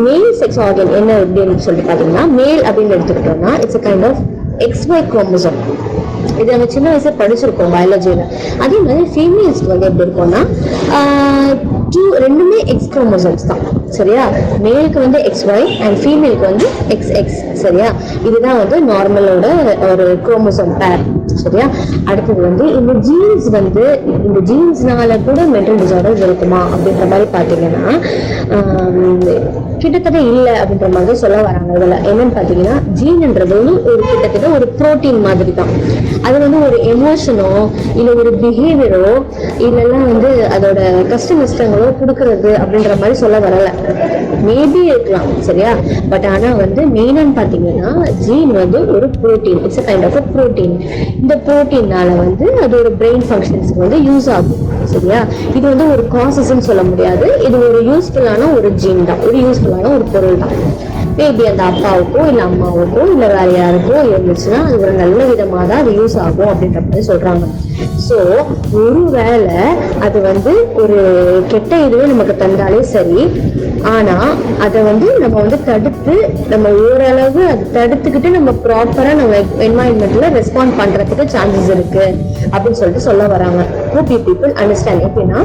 மேல் செக்ஸ் ஆர்கன் என்ன அப்படின்னு சொல்லிட்டு பார்த்தீங்கன்னா மேல் அப்படின்னு எடுத்துக்கிட்டோம்னா it's a kind of XY chromosome. இது நம்ம சின்ன வயசுல படிச்சிருக்கோம் பயாலஜியில. அதே மாதிரி ஃபீமேல்ஸ்க்கு வந்து எப்படி இருக்கும்னா ரெண்டுமே எக்ஸ் குரோமோசோம்ஸ் தான். சரியா? மேலுக்கு வந்து XY அண்ட் ஃபீமேலுக்கு வந்து XX. சரியா? இதுதான் வந்து நார்மலோட ஒரு குரோமோசோம் பேர். சரியா? அடுத்தது வந்து இந்த ஜீன்ஸ்னால கூட மென்டல் டிசார்டர்ஸ் இருக்குமா அப்படின்ற மாதிரி பார்த்தீங்கன்னா கிட்டத்தட்ட இல்லை அப்படின்ற மாதிரி சொல்ல வராங்க. இதில் என்னன்னு பார்த்தீங்கன்னா ஜீன்ன்றது வந்து ஒரு கிட்டத்தட்ட ஒரு புரோட்டீன் மாதிரி தான். அது வந்து ஒரு எமோஷனோ இல்லை ஒரு பிஹேவியரோ இல்லைன்னா வந்து அதோட கஷ்ட நஷ்டங்களோ கொடுக்கறது அப்படின்ற மாதிரி சொல்ல வரலை. மேபி இருக்கலாம். சரியா? பட் ஆனால் வந்து மெயினான்னு பார்த்தீங்கன்னா ஜீன் வந்து ஒரு protein. It's a kind of a protein. இந்த புரோட்டீனால வந்து அது ஒரு பிரெயின் ஃபங்க்ஷன்ஸ்க்கு வந்து யூஸ் ஆகும். சரியா? இது வந்து ஒரு ப்ராசஸ்ன்னு சொல்ல முடியாது. இது ஒரு யூஸ்ஃபுல்லான ஒரு ஜீன் தான், ஒரு யூஸ்ஃபுல்லான ஒரு பொருள் தான். மேபி அந்த அப்பாவுக்கோ இல்லை அம்மாவுக்கோ இல்லை வேற யாருக்கோ இருந்துச்சுன்னா அது ஒரு நல்ல விதமாக தான் அது யூஸ் ஆகும் அப்படின்ற மாதிரி சொல்றாங்க. ஸோ ஒருவேளை அது வந்து ஒரு கெட்ட இதுவே நமக்கு தந்தாலே சரி, ஆனா அதை வந்து நம்ம வந்து தடுத்து நம்ம ஓரளவு அதை தடுத்துக்கிட்டு நம்ம ப்ராப்பரா நம்ம என்வாயன்மெண்ட்ல ரெஸ்பாண்ட் பண்றதுக்கு சான்சஸ் இருக்கு அப்படின்னு சொல்லிட்டு சொல்ல வராங்க. hope you people understand. எப்படின்னா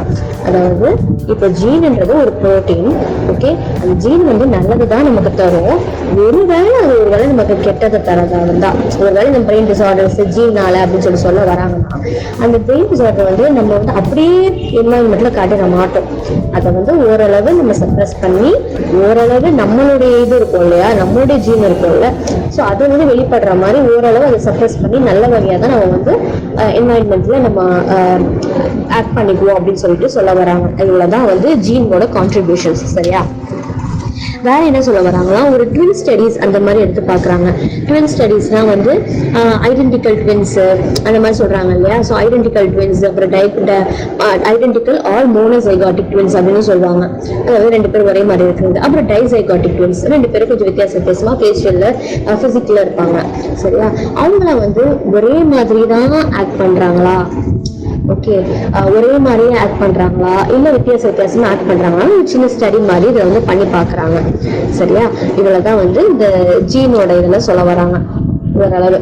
அதாவது இப்போ ஜீன்ன்றது ஒரு புரோட்டீன். ஓகே, அந்த ஜீன் வந்து நல்லது தான் நமக்கு தரும். ஒருவேளை அது ஒருவேளை நமக்கு கெட்டதை தரதா இருந்தா, ஒருவேளை இந்த பிரெயின் டிசார்டர்ஸ் ஜீனால அப்படின்னு சொல்ல வராங்கன்னா, அந்த பிரெயின் டிசார்டர் வந்து நம்ம வந்து அப்படியே என்வாயன்மெண்ட்ல காட்டிட மாட்டோம். அதை வந்து ஓரளவு நம்ம சப்ரஸ் பண்ணி, ஓரளவு நம்மளுடைய இது இருக்கும் இல்லையா, நம்மளுடைய ஜீன் இருக்கும்ல, ஸோ அதை வந்து வெளிப்படுற மாதிரி ஓரளவு அதை சப்ரஸ் பண்ணி நல்ல வழியாக தான் நம்ம வந்து என்வாயன்மெண்ட்ல நம்ம ஆக்ட் பண்ணிக்குவோம் அப்படின்னு சொல்லிட்டு சொல்ல வராங்க. இவ்வளவுதான் வந்து ஜீனோட கான்ட்ரிபியூஷன்ஸ். சரியா? வேற என்ன சொல்ல வராங்களா, ஒரு ட்வின் ஸ்டடிஸ் அந்த மாதிரி எடுத்து பாக்குறாங்க. ட்வின் ஸ்டடிஸ்னா வந்து ஐடென்டிக்கல் ட்வின்ஸ் அந்த மாதிரி சொல்றாங்க இல்லையா. ஸோ ஐடென்டிக்கல் ட்வின்ஸ், அப்புறம் ஐடென்டிக்கல் ஆர் மோனோசைகாட்டிக் ட்வின்ஸ் அப்படின்னு சொல்லுவாங்க. அதாவது 2 பேர் ஒரே மாதிரி இருக்கிறது. அப்புறம் டைசைகாட்டிக் ட்வின்ஸ், 2 பேரும் கொஞ்சம் வித்தியாசமா ஃபேஷியல்ல பிசிக்கல்ல இருப்பாங்க. சரியா? அவங்கள வந்து ஒரே மாதிரி தான் ஆக்ட் பண்றாங்களா, ஓகே, ஒரே மாதிரியே ஆக்ட் பண்றாங்களா இல்ல வித்தியாசமா ஆக்ட் பண்றாங்களா, ஒரு சின்ன ஸ்டடி மாதிரி இதை வந்து பண்ணி பாக்குறாங்க. சரியா? இவ்வளவுதான் வந்து இந்த ஜீனோட இதெல்லாம் சொல்ல வராங்க. ஓரளவு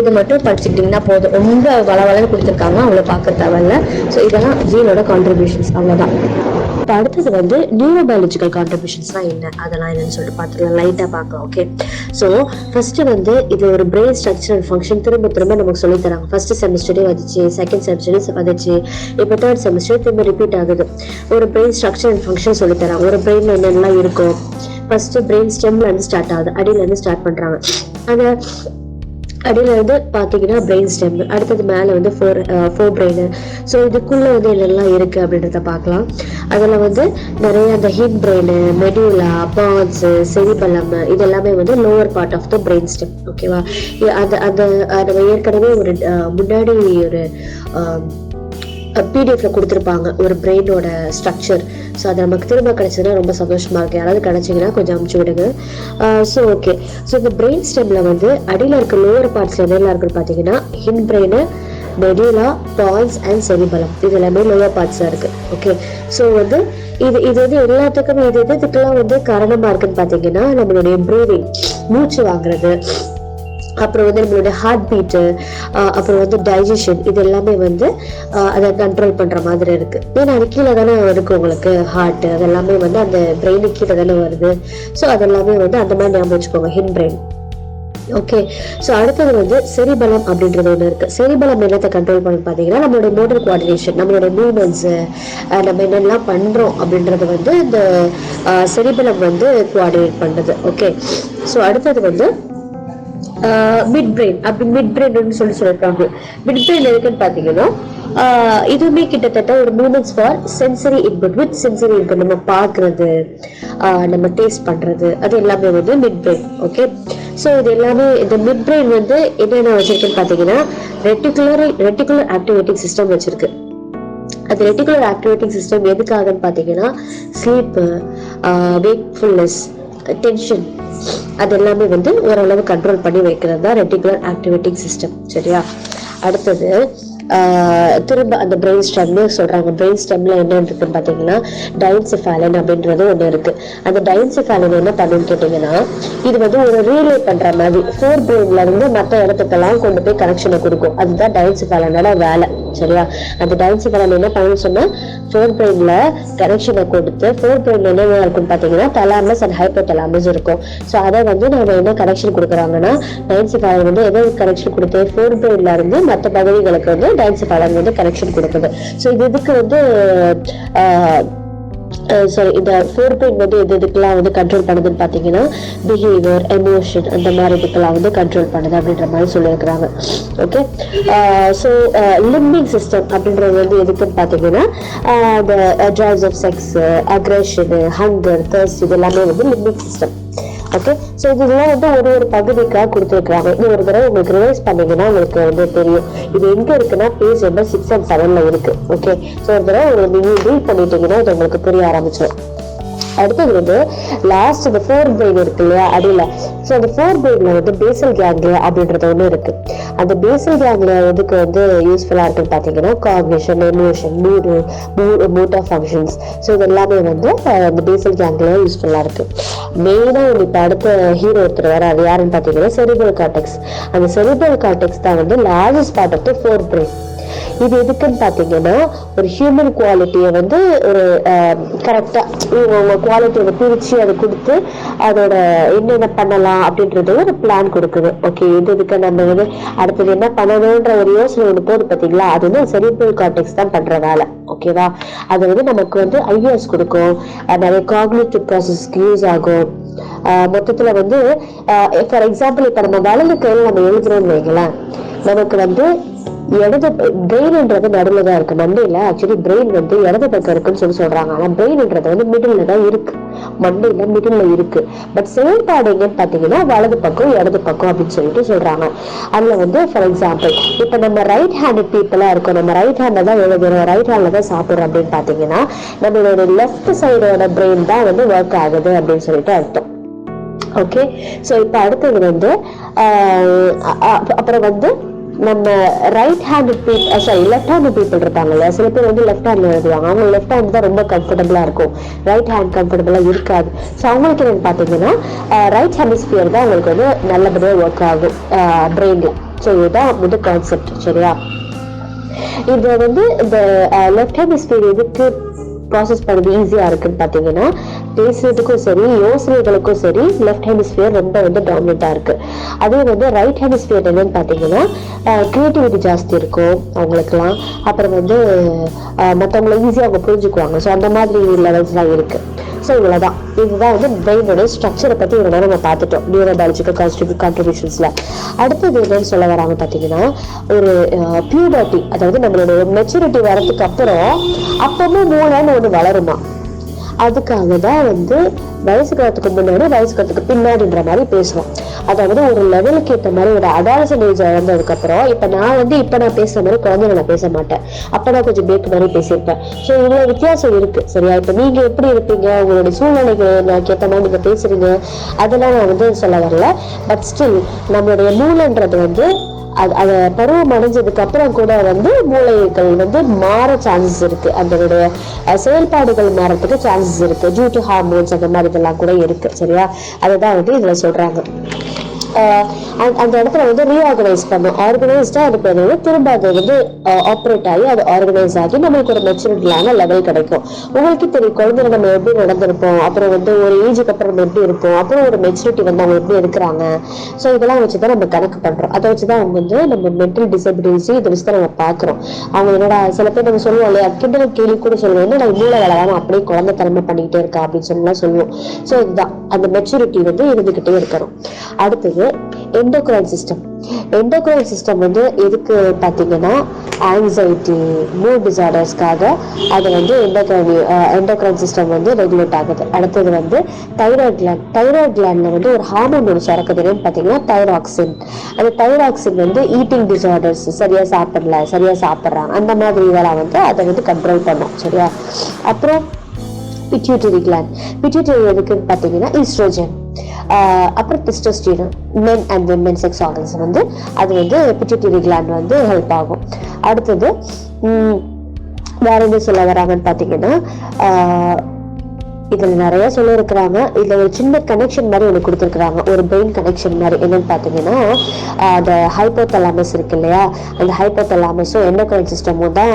இது மட்டும் படிச்சுக்கிட்டீங்கன்னா போதும். ரொம்ப வளவலன்னு கொடுத்துருக்காங்க, அவங்கள பார்க்க தேவையில்ல. ஸோ இதெல்லாம் ஜீனோட கான்ட்ரிபியூஷன்ஸ், அவ்வளவுதான். இப்போ அடுத்தது வந்து நியூரோபயாலஜிக்கல் கான்ட்ரிபியூஷன்ஸ்லாம் என்ன, அதெல்லாம் என்னன்னு சொல்லிட்டு பார்த்துக்கலாம், லைட்டாக பார்க்கலாம். ஓகே, ஸோ ஃபர்ஸ்ட் வந்து இது ஒரு பிரெயின் ஸ்ட்ரக்சர் அண்ட் ஃபங்க்ஷன் திரும்ப நமக்கு சொல்லி தராங்க. ஃபர்ஸ்ட் செமஸ்டரே வந்துச்சு, செகண்ட் செமஸ்டரே வந்துச்சு, இப்போ தேர்ட் செமஸ்டர் திரும்ப ரிப்பீட் ஆகுது. ஒரு பிரெயின் ஸ்ட்ரக்சர் அண்ட் ஃபங்க்ஷன் சொல்லி தராங்க. ஒரு பிரெயின் என்னென்னலாம் இருக்கும். ஃபர்ஸ்ட் பிரெயின் ஸ்டெம்ல இருந்து ஸ்டார்ட் ஆகுது, அடியில இருந்து ஸ்டார்ட் பண்றாங்க. அந்த அடியில வந்து பாத்தீங்கன்னா பிரெயின் ஸ்டெம், அடுத்தது மேல வந்து ஃபோர் பிரெயின். ஸோ இதுக்குள்ள வந்து என்னெல்லாம் இருக்கு அப்படின்றத பார்க்கலாம். அதுல வந்து நிறைய அந்த hindbrain, medulla, pons, cerebellum, இது எல்லாமே வந்து lower part of the brain stem. ஓகேவா? அந்த நம்ம ஏற்கனவே ஒரு முன்னாடி ஒரு பிடிஎஃப்ல கொடுத்துருப்பாங்க ஒரு பிரெயினோட ஸ்ட்ரக்சர். ஸோ அது நமக்கு திரும்ப கிடைச்சதுன்னா ரொம்ப சந்தோஷமா இருக்கு. யாராவது கிடைச்சிங்கன்னா கொஞ்சம் அமுச்சு விடுங்க. ஸோ ஓகே, ஸோ இந்த பிரெயின் ஸ்டெம்ல வந்து அடியில் இருக்க லோவர் பார்ட்ஸ்ல என்னெல்லாம் இருக்குன்னு பார்த்தீங்கன்னா hind brain, medulla, பான்ஸ் and cerebellum, இது எல்லாமே லோவர் பார்ட்ஸா இருக்கு. ஓகே, ஸோ வந்து இது வந்து எல்லாத்துக்குமே இதுக்கெல்லாம் வந்து காரணமா இருக்குன்னு பார்த்தீங்கன்னா நம்மளுடைய ப்ரீதிங், மூச்சு வாங்குறது, அப்புறம் வந்து நம்மளுடைய ஹார்ட் பீட்டு, அப்புறம் வந்து டைஜஷன், இது எல்லாமே வந்து அதை கண்ட்ரோல் பண்ற மாதிரி இருக்கு. ஏன்னா அது கீழே தானே இருக்கு உங்களுக்கு ஹார்ட், அது எல்லாமே வந்து அந்த பிரெயினுக்கு கீழே தானே வருது. ஸோ அதெல்லாமே வந்து அந்த மாதிரி ஞாபகம் வச்சுக்கோங்க, ஹின் பிரெயின். ஓகே, ஸோ அடுத்தது வந்து செரிபலம் அப்படின்றது ஒன்று இருக்கு. செரிபலம் என்னத்தை கண்ட்ரோல் பண்ணி பார்த்தீங்கன்னா நம்மளுடைய மோட்டர் கோஆர்டினேஷன், நம்மளுடைய மூவ்மெண்ட்ஸ், நம்ம என்னெல்லாம் பண்றோம் அப்படின்றது வந்து இந்த செரிபலம் வந்து கோஆர்டினேட் பண்றது. ஓகே, ஸோ அடுத்தது வந்து மிட் பிரெயின். அப்படி மிட் பிரெயின் சொல்லிருக்காங்க. மிட் பிரெயின் எதுக்குன்னு பாத்தீங்கன்னா இதுவுமே கிட்டத்தட்ட ஒரு moments for sensory input. With sensory input, நம்ம பார்க்கறது, நம்ம டேஸ்ட் பண்றது, அது எல்லாமே வந்து மிட் பிரெயின். ஓகே, ஸோ இது எல்லாமே இந்த மிட் பிரெயின் வந்து என்னென்ன வச்சிருக்குன்னு பாத்தீங்கன்னா ரெட்டிகுலர் ஆக்டிவேட்டிங் சிஸ்டம் வச்சிருக்கு. அது ரெட்டிகுலர் ஆக்டிவேட்டிங் சிஸ்டம் எதுக்காகன்னு பாத்தீங்கன்னா ஸ்லீப், வேக்ஃபுல்னஸ், டென்ஷன், அது எல்லாமே வந்து ஓரளவு கண்ட்ரோல் பண்ணி வைக்கிறது தான் ரெட்டிகுலர் ஆக்டிவேட்டிங் சிஸ்டம். சரியா? அடுத்தது திரும்ப அந்த பிரெயின் ஸ்டெம்னு சொல்றாங்க. பிரெயின் ஸ்டெம்ல என்ன இருக்குன்னு பாத்தீங்கன்னா டைன்சிஃபாலின் அப்படின்றது ஒண்ணு இருக்கு. அந்த டைன்சிஃபாலின் என்ன பண்ணுன்னு கேட்டீங்கன்னா இது வந்து ஒரு ரீலே பண்ற மாதிரி ஃபோர் பிரெயின்ல இருந்து மற்ற இடத்துக்கெல்லாம் கொண்டு போய் கனெக்ஷனை கொடுக்கும். அதுதான் டைன்சிஃபாலினோட வேலை. சரியா? அந்த டைன்சிஃபாலின் என்ன பண்ணுன்னு சொன்னா ஃபோர் பிரெயின்ல கனெக்ஷனை கொடுத்து, ஃபோர் பிரெயின்ல என்ன இருக்குன்னு பாத்தீங்கன்னா தலாமஸ் அண்ட் ஹைப்போதலாமஸ் இருக்கும். ஸோ அதை வந்து நம்ம என்ன கனெக்ஷன் கொடுக்குறாங்கன்னா டைன்சிஃபாலின் வந்து எதை கனெக்ஷன் கொடுத்து ஃபோர் பிரெயின்ல இருந்து மற்ற பகுதிகளுக்கு வந்து டைன்சிஃபாலின் வந்து கனெக்ஷன் கொடுக்குது. ஸோ இதுக்கு வந்து சாரி, இந்த ஃபோர் பிரெயின் வந்து எதுக்கெல்லாம் வந்து கண்ட்ரோல் பண்ணுதுன்னு பாத்தீங்கன்னா பிஹேவியர், எமோஷன், அந்த மாதிரி இதுக்கெல்லாம் வந்து கண்ட்ரோல் பண்ணுது அப்படின்ற மாதிரி சொல்லியிருக்கிறாங்க. ஓகே, ஸோ லிம்பிக் சிஸ்டம் அப்படின்றது வந்து எதுக்குன்னு பாத்தீங்கன்னா இந்த drives of sex, aggression, hunger, thirst, இது எல்லாமே வந்து லிம்பிக் சிஸ்டம். ஓகே, ஸோ இதெல்லாம் வந்து ஒரு பகுதிக்காக கொடுத்துருக்காங்க. இது ஒரு தடவை உங்களுக்கு ரிவைஸ் பண்ணீங்கன்னா உங்களுக்கு வந்து தெரியும். இது எங்க இருக்குன்னா பேஜ் நம்பர் 6 and 7 இருக்கு. ஓகே, ஸோ ஒரு தடவை நீங்க ரீட் பண்ணிட்டீங்கன்னா இது உங்களுக்கு புரிய ஆரம்பிச்சிடும். அடுத்தது வந்து லாஸ்ட் இந்த ஃபோர் பிரெயின் இருக்கு இல்லையா அடியில. ஸோ அந்த ஃபோர் பிரெயின்ல வந்து பேசல் கேங்லியா அப்படின்றது ஒன்று இருக்கு. அந்த பேசல் கேங்லியா எதுக்கு வந்து யூஸ்ஃபுல்லா இருக்குன்னு பாத்தீங்கன்னா cognition, emotion, motor functions, so இது எல்லாமே வந்து அந்த பேசல் கேங்லியா யூஸ்ஃபுல்லா இருக்கு. மெயினா இப்போ அடுத்த ஹீரோ ஒருத்தர் வர, அது யாருன்னு பாத்தீங்கன்னா செரிப்ரல் கார்டெக்ஸ். அந்த செரிப்ரல் கார்டெக்ஸ் தான் வந்து largest part of the forebrain. இது எதுக்குன்னு பார்த்தீங்கன்னா ஒரு ஹியூமன் குவாலிட்டியை வந்து ஒரு கரெக்டாக குவாலிட்டியை பிரித்து அதை கொடுத்து அதோட என்னென்ன பண்ணலாம் அப்படின்றது ஒரு பிளான் கொடுக்குது. ஓகே, இதுக்கு நம்ம வந்து அடுத்தது என்ன பண்ணணுன்ற ஒரு யோசனை ஒன்று போது பார்த்தீங்களா, அது வந்து செரிப்ரல் கார்டெக்ஸ் தான் பண்ற வேலை. ஓகேவா, அது வந்து நமக்கு வந்து ஐடியாஸ் கொடுக்கும், நிறைய காக்னிட்டிவ் ப்ராசஸ்க்கு யூஸ் ஆகும். மொத்தத்துல வந்து ஃபார் எக்ஸாம்பிள் இப்ப நம்ம வலது கையில நம்ம எழுதுறோம்னு வைங்களேன், நமக்கு வந்து இடது பிரெயின்ன்றது நடுவில் தான் இருக்கு. மண்டையில ஆக்சுவலி பிரெயின் வந்து இடது பக்கம் இருக்குன்னு சொல்றாங்க. ஆனா பிரெயின்ன்றது வந்து மிடில் தான் இருக்கு, மண்டையில மிடில்ல இருக்கு. பட் செயல்பாடு எங்கன்னு பாத்தீங்கன்னா வலது பக்கம் இடது பக்கம் அப்படின்னு சொல்லிட்டு சொல்றாங்க. அதுல வந்து ஃபார் எக்ஸாம்பிள் இப்ப நம்ம ரைட் ஹேண்டட் பீப்புளா இருக்கோம், நம்ம ரைட் ஹேண்ட்ல தான் எழுதுறோம், ரைட் ஹேண்ட்ல தான் சாப்பிடுறோம் அப்படின்னு பாத்தீங்கன்னா நம்மளோட லெஃப்ட் சைடோட பிரெயின் தான் வந்து ஒர்க் ஆகுது அப்படின்னு சொல்லிட்டு அர்த்தம். ஓகே, ஸோ இப்போ அடுத்தது வந்து அப்புறம் வந்து நம்ம right handed left handed people இருப்பாங்க இல்லையா, சில பேர் வந்து லெஃப்ட் ஹேண்ட்ல எழுதுவாங்க. அவங்க லெஃப்ட் ஹேண்ட் தான் ரொம்ப கம்ஃபர்டபுளா இருக்கும், ரைட் ஹேண்ட் கம்ஃபர்டபுளா இருக்காது. ஸோ அவங்களுக்கு என்னன்னு பார்த்தீங்கன்னா ரைட் ஹெமிஸ்பியர் தான் அவங்களுக்கு வந்து நல்லபடியாக ஒர்க் ஆகும் பிரெயின்ல. ஸோ இதுதான் முதல் கான்செப்ட். சரியா, இது வந்து இந்த லெஃப்ட் ஹெமிஸ்பியர் எதுக்கு ப்ராசஸ் பண்ணுறது ஈஸியா இருக்குன்னு பார்த்தீங்கன்னா பேசுறதுக்கும் சரி யோசனைகளுக்கும் சரி லெஃப்ட் ஹெமிஸ்பியர் ரொம்ப வந்து டாமினண்டா இருக்கு. அதே வந்து ரைட் ஹெமிஸ்பியர் என்னன்னு பார்த்தீங்கன்னா கிரியேட்டிவிட்டி ஜாஸ்தி இருக்கும் அவங்களுக்குலாம். அப்புறம் வந்து மற்றவங்களை ஈஸியாக அவங்க புரிஞ்சுக்குவாங்க. ஸோ அந்த மாதிரி லெவல்ஸ்லாம் இருக்கு. ஸோ இவ்வளோதான், இதுதான் வந்து பிரெயினோட ஸ்ட்ரக்சரை பற்றி இவ்வளோ நேரம் நம்ம பார்த்துட்டோம் நியூரோபாலஜிக்கல் கான்ட்ரிபியூஷன்ஸ்ல. அடுத்தது என்னன்னு சொல்ல வராங்க பார்த்தீங்கன்னா ஒரு பியூபர்ட்டி, அதாவது நம்மளோட மெச்சூரிட்டி வரதுக்கு அப்புறம் அப்பவும் மூளைன்னு ஒன்று வளருமா. அதுக்காக தான் வந்து வயசு காலத்துக்கு முன்னாடி வயசு காலத்துக்கு பின்னாடின்ற மாதிரி பேசுவோம். அதாவது ஒரு லெவலுக்கு ஏற்ற மாதிரி ஒரு அடாலசன் ஏஜ் இழந்ததுக்கு அப்புறம் இப்ப நான் பேசுற மாதிரி குழந்தைங்க நான் பேச மாட்டேன், அப்ப நான் கொஞ்சம் பேக்கு மாதிரி பேசியிருப்பேன். ஸோ இவ்வளவு வித்தியாசம் இருக்கு. சரியா, இப்ப நீங்க எப்படி இருப்பீங்க, உங்களுடைய சூழ்நிலைகள் ஏற்ற மாதிரி நீங்க பேசுறீங்க, அதெல்லாம் நான் வந்து சொல்ல வரல. பட் ஸ்டில் நம்மளுடைய மூளைன்றது வந்து அது பருவம் அடைஞ்சதுக்கு அப்புறம் கூட வந்து மூளைகள் வந்து மாற சான்சஸ் இருக்கு, அதனுடைய செயல்பாடுகள் மாறதுக்கு சான்சஸ் இருக்கு டியூ டு ஹார்மோன்ஸ் அந்த மாதிரி இதெல்லாம் கூட இருக்கு. சரியா, அதுதான் வந்து இதுல சொல்றாங்க. அந்த இடத்துல வந்து ரீஆர்கனைஸ் பண்ணும், ஆர்கனைஸ்டா இருக்கிறது திரும்ப அது வந்து ஆப்ரேட் ஆகி அது ஆர்கனைஸ் ஆகி நம்மளுக்கு ஒரு மெச்சூரிட்டியான லெவல் கிடைக்கும். உங்களுக்கு தெரியும் குழந்தைங்க நம்ம எப்படி நடந்திருப்போம், அப்புறம் வந்து ஒரு ஏஜுக்கு அப்புறம் நம்ம எப்படி இருப்போம், அப்புறம் ஒரு மெச்சூரிட்டி வந்து அவங்க எப்படி இருக்கிறாங்க. ஸோ இதெல்லாம் வச்சுதான் நம்ம கணக்கு பண்றோம். அதை வச்சுதான் அவங்க வந்து நம்ம மென்டல் டிசபிலிட்டி இதை வச்சுதான் நம்ம பாக்குறோம். அவங்க என்னடா சில பேர் நம்ம சொல்லுவோம் இல்லையா, கிண்டல் கேள்வி கூட சொல்லுவோம், என்ன நம்ம மூளை வளராம அப்படியே குழந்தை தலைமை பண்ணிக்கிட்டே இருக்கா அப்படின்னு சொல்லலாம் சொல்லுவோம். ஸோ இதுதான் அந்த மெச்சூரிட்டி வந்து இருந்துகிட்டே இருக்கணும். அடுத்தது எண்டோக்ரைன் சிஸ்டம். எண்டோக்ரைன் சிஸ்டம் வந்து எதுக்கு பார்த்தீங்கன்னா ஆங்ஸைட்டி மூட் டிசார்டர்ஸ்க்காக அது வந்து எண்டோக்ரைன் சிஸ்டம் வந்து ரெகுலேட் ஆகுது. அடுத்தது வந்து தைராய்டு கிளாண்ட். தைராய்டு கிளாண்ட்ல வந்து ஒரு ஹார்மோன் ஒன்று சுரக்குது, என்னன்னு பார்த்தீங்கன்னா தைராக்சின். அந்த தைராக்சின் வந்து ஈட்டிங் டிசார்டர்ஸ், சரியா சாப்பிட்றாங்க அந்த மாதிரி இதெல்லாம் வந்து அதை வந்து கண்ட்ரோல் பண்ணும். சரியா, அப்புறம் பிட்யூட்டரி கிளாண்ட். பிட்யூட்டரி எதுக்குன்னு பார்த்தீங்கன்னா ஈஸ்ட்ரோஜன், அப்புறம் testosterone, men and women sex organs வந்து அது வந்து பிட்யூட்டரி கிளாண்ட் வந்து ஹெல்ப் ஆகும். அடுத்தது வேற என்ன சொல்ல வராங்கன்னு பார்த்தீங்கன்னா இதுல நிறைய சொல்லியிருக்கிறாங்க. இதுல ஒரு சின்ன கனெக்ஷன் மாதிரி ஒன்று கொடுத்துருக்குறாங்க, ஒரு பிரெயின் கனெக்ஷன் மாதிரி. என்னன்னு பார்த்தீங்கன்னா அந்த ஹைப்போதலாமஸ் இருக்கு இல்லையா, அந்த ஹைப்போதலாமஸும் எண்டோக்ரைன் சிஸ்டமும் தான்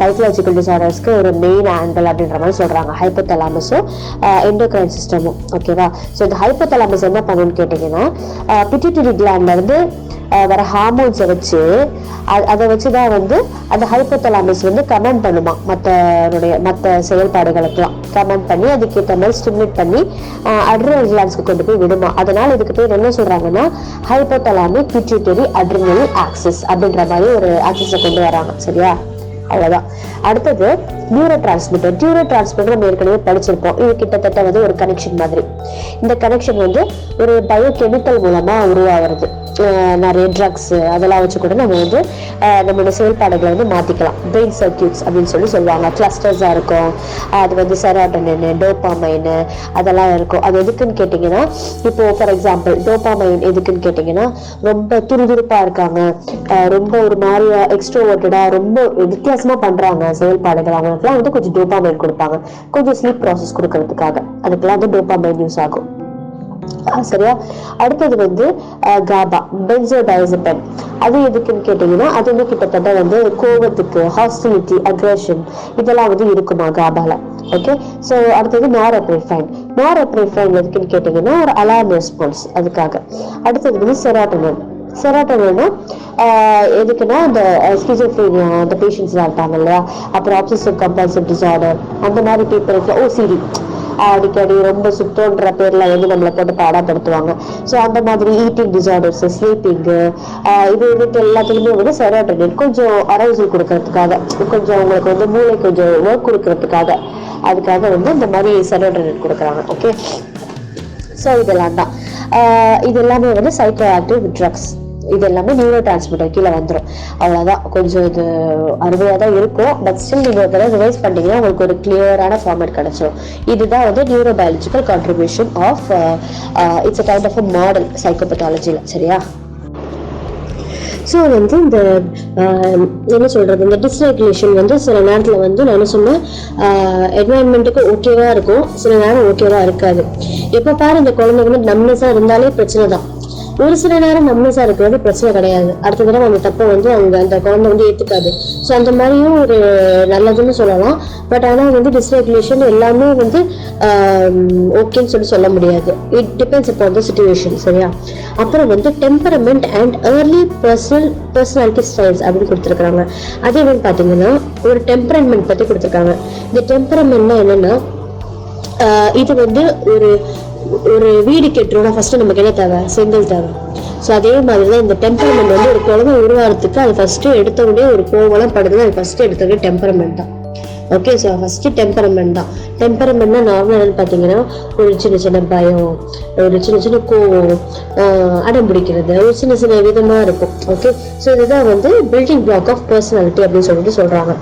சைக்கலாஜிக்கல் டிசார்டர்ஸ்க்கு ஒரு மெயின் ஆங்கிள் அப்படின்ற மாதிரி சொல்றாங்க, ஹைப்போதலாமஸும் எண்டோக்ரைன் சிஸ்டமும். ஓகேவா, ஸோ இந்த ஹைப்போதலாமஸ் என்ன பண்ணுன்னு கேட்டீங்கன்னா பிட்யூட்டரி கிளாண்ட்ல இருந்து வர ஹார்மோன்ஸை வச்சு அதை வச்சுதான் வந்து அந்த ஹைப்போதலாமஸ் வந்து கமெண்ட் பண்ணுமா மற்ற செயல்பாடுகளுக்கெல்லாம் கமெண்ட் பண்ணி அதுக்கேற்ற மாதிரி ஸ்டிமுலேட் பண்ணி அட்ரினல் கிளாண்ட்ஸ்க்கு கொண்டு போய் விடுமா. அதனால இதுக்கு பேர் என்ன சொல்றாங்கன்னா ஹைப்போதலாமிக் பிட்யூட்டரி அட்ரினல் ஆக்சிஸ் அப்படின்ற மாதிரி ஒரு ஆக்சிஸை கொண்டு வராங்க. சரியா, அவ்வளவுதான். அடுத்தது நியூரோ டிரான்ஸ்மிட்டர். நியூரோ டிரான்ஸ்மிட்டர் நம்ம ஏற்கனவே படிச்சிருப்போம். இது கிட்டத்தட்ட வந்து ஒரு கனெக்ஷன் மாதிரி. இந்த கனெக்ஷன் வந்து ஒரு பயோகெமிக்கல் மூலமா உருவாகிறது. நிறைய ட்ரக்ஸ் அதெல்லாம் வச்சு கூட நம்ம வந்து நம்மளோட செயல்பாடுகளை வந்து மாத்திக்கலாம். பிரெயின் சர்க்கியூட்ஸ் அப்படின்னு சொல்லுவாங்க, கிளஸ்டர்ஸா இருக்கும். அது வந்து செரோட்டோனின், டோபாமைன் அதெல்லாம் இருக்கும். அது எதுக்குன்னு கேட்டீங்கன்னா இப்போ ஃபார் எக்ஸாம்பிள் டோபாமைன் எதுக்குன்னு கேட்டீங்கன்னா ரொம்ப துருதுருப்பா இருக்காங்க, ரொம்ப ஒரு மாதிரியா எக்ஸ்ட்ரோவர்ட்டடா ரொம்ப வித்தியாசமா பண்றாங்க செயல்பாடுகள், அவங்களுக்குலாம் வந்து கொஞ்சம் டோபாமைன் கொடுப்பாங்க, கொஞ்சம் ஸ்லீப் ப்ராசஸ் கொடுக்கறதுக்காக. அதுக்கெல்லாம் வந்து டோபாமைன் யூஸ் ஆகும். சரியா. அடுத்தது வந்து காபா, பென்சோடைசபைன். அது எதுக்குன்னு கேட்டீங்கன்னா அது வந்து கிட்டத்தட்ட வந்து கோபத்துக்கு, ஹாஸ்டிலிட்டி, அக்ரெஷன் இதெல்லாம் வந்து இருக்குமா காபால. ஓகே. ஸோ அடுத்தது நாரெப்ரிஃபைன். நாரெப்ரிஃபைன் எதுக்குன்னு கேட்டீங்கன்னா ஒரு அலார்ம் ரெஸ்பான்ஸ் அதுக்காக. அடுத்தது வந்து செரோட்டோனின். செரோட்டோனின்னா எதுக்குன்னா அந்த ஸ்கிசோஃப்ரீனியா அந்த பேஷண்ட்ஸ்லாம் இருப்பாங்க இல்லையா, அப்புறம் ஆப்சசிவ் கம்பல்சிவ் டிசார்டர் அந்த மாதிரி பீப்புளுக்கு, ஓசிடி அடிக்கடி ரொம்ப சுத்தம்ன்ற பேர்ல வந்து நம்மளை போட்டு பாடப்படுத்துவாங்க. ஸோ அந்த மாதிரி ஈட்டிங் டிசார்டர்ஸ், ஸ்லீப்பிங்கு, இது இதுக்கு எல்லாத்துக்குமே வந்து செரோட்டோனின் கொஞ்சம் அரைசல் கொடுக்கறதுக்காக, கொஞ்சம் உங்களுக்கு வந்து மூளை கொஞ்சம் ஒர்க் கொடுக்கறதுக்காக, அதுக்காக வந்து இந்த மாதிரி செரோட்டோனின் கொடுக்குறாங்க. ஓகே. ஸோ இதெல்லாம் தான் இது எல்லாமே வந்து சைக்கோ ஆக்டிவ் ட்ரக்ஸ். இது எல்லாமே நியூரோ டிரான்ஸ்மிட்டர் கீழே வந்துடும். அவ்வளோதான். கொஞ்சம் இது அருமையாக தான் இருக்கும். பட் ஸ்டில் நீங்கள் ஒரு தடவை ரிவைஸ் பண்ணிட்டீங்கன்னா உங்களுக்கு ஒரு கிளியரான ஃபார்மேட் கிடைச்சிடும். இதுதான் வந்து neurobiological contribution of it's a kind of a model சைக்கோபத்தாலஜியில். சரியா. ஸோ வந்து இந்த என்ன சொல்கிறது, இந்த டிஸ்ரெகுலேஷன் வந்து சில நேரத்தில் வந்து நான் என்ன சொன்னேன், என்வாயன்மெண்ட்டுக்கு ஓகேவா இருக்கும், சில நேரம் ஓகேவா இருக்காது. எப்போ பாரு இந்த குழந்தைங்க வந்து நம்மஸாக இருந்தாலே பிரச்சனை தான். ஒரு சில நேரம் நம்மஸா இருக்கிறது பிரச்சனை கிடையாது. அடுத்த தடவை அந்த தப்பை வந்து அவங்க அந்த குழந்தை வந்து ஏற்றுக்காது. ஸோ அந்த மாதிரியும் ஒரு நல்லதுன்னு சொல்லலாம். பட் ஆனால் வந்து டிஸ்ரெகுலேஷன் எல்லாமே வந்து ஓகேன்னு சொல்ல முடியாது. It depends upon the situation. சரியா. அப்புறம் வந்து temperament and early personality styles அப்படின்னு கொடுத்துருக்காங்க. அதே வந்து பார்த்தீங்கன்னா ஒரு டெம்பரமெண்ட் பற்றி கொடுத்துருக்காங்க. இந்த டெம்பரமெண்ட்னா என்னன்னா, இது வந்து ஒரு வீடு கட்டுறோம்னா ஃபர்ஸ்ட் நமக்கு என்ன தேவை, செங்கல் தேவை. ஸோ அதே மாதிரிதான் இந்த டெம்பரமெண்ட் வந்து ஒரு குழந்தை உருவாகிறதுக்கு அது ஃபர்ஸ்ட் எடுத்தவுடனே ஒரு கோவலாம் படுதுன்னா அது ஃபர்ஸ்ட் எடுத்தவுடனே டெம்பரமெண்ட் தான். ஓகே. ஸோ ஃபர்ஸ்ட் டெம்பரமெண்ட் தான். டெம்பரமெண்ட்னா நார்மலாக என்னன்னு பார்த்தீங்கன்னா ஒரு சின்ன சின்ன பயம், ஒரு சின்ன சின்ன கோவம், அடம் பிடிக்கிறது, ஒரு சின்ன சின்ன விதமாக இருக்கும். ஓகே. ஸோ இதுதான் வந்து பில்டிங் பிளாக் ஆஃப் பர்சனாலிட்டி அப்படின்னு சொல்லிட்டு சொல்கிறாங்க.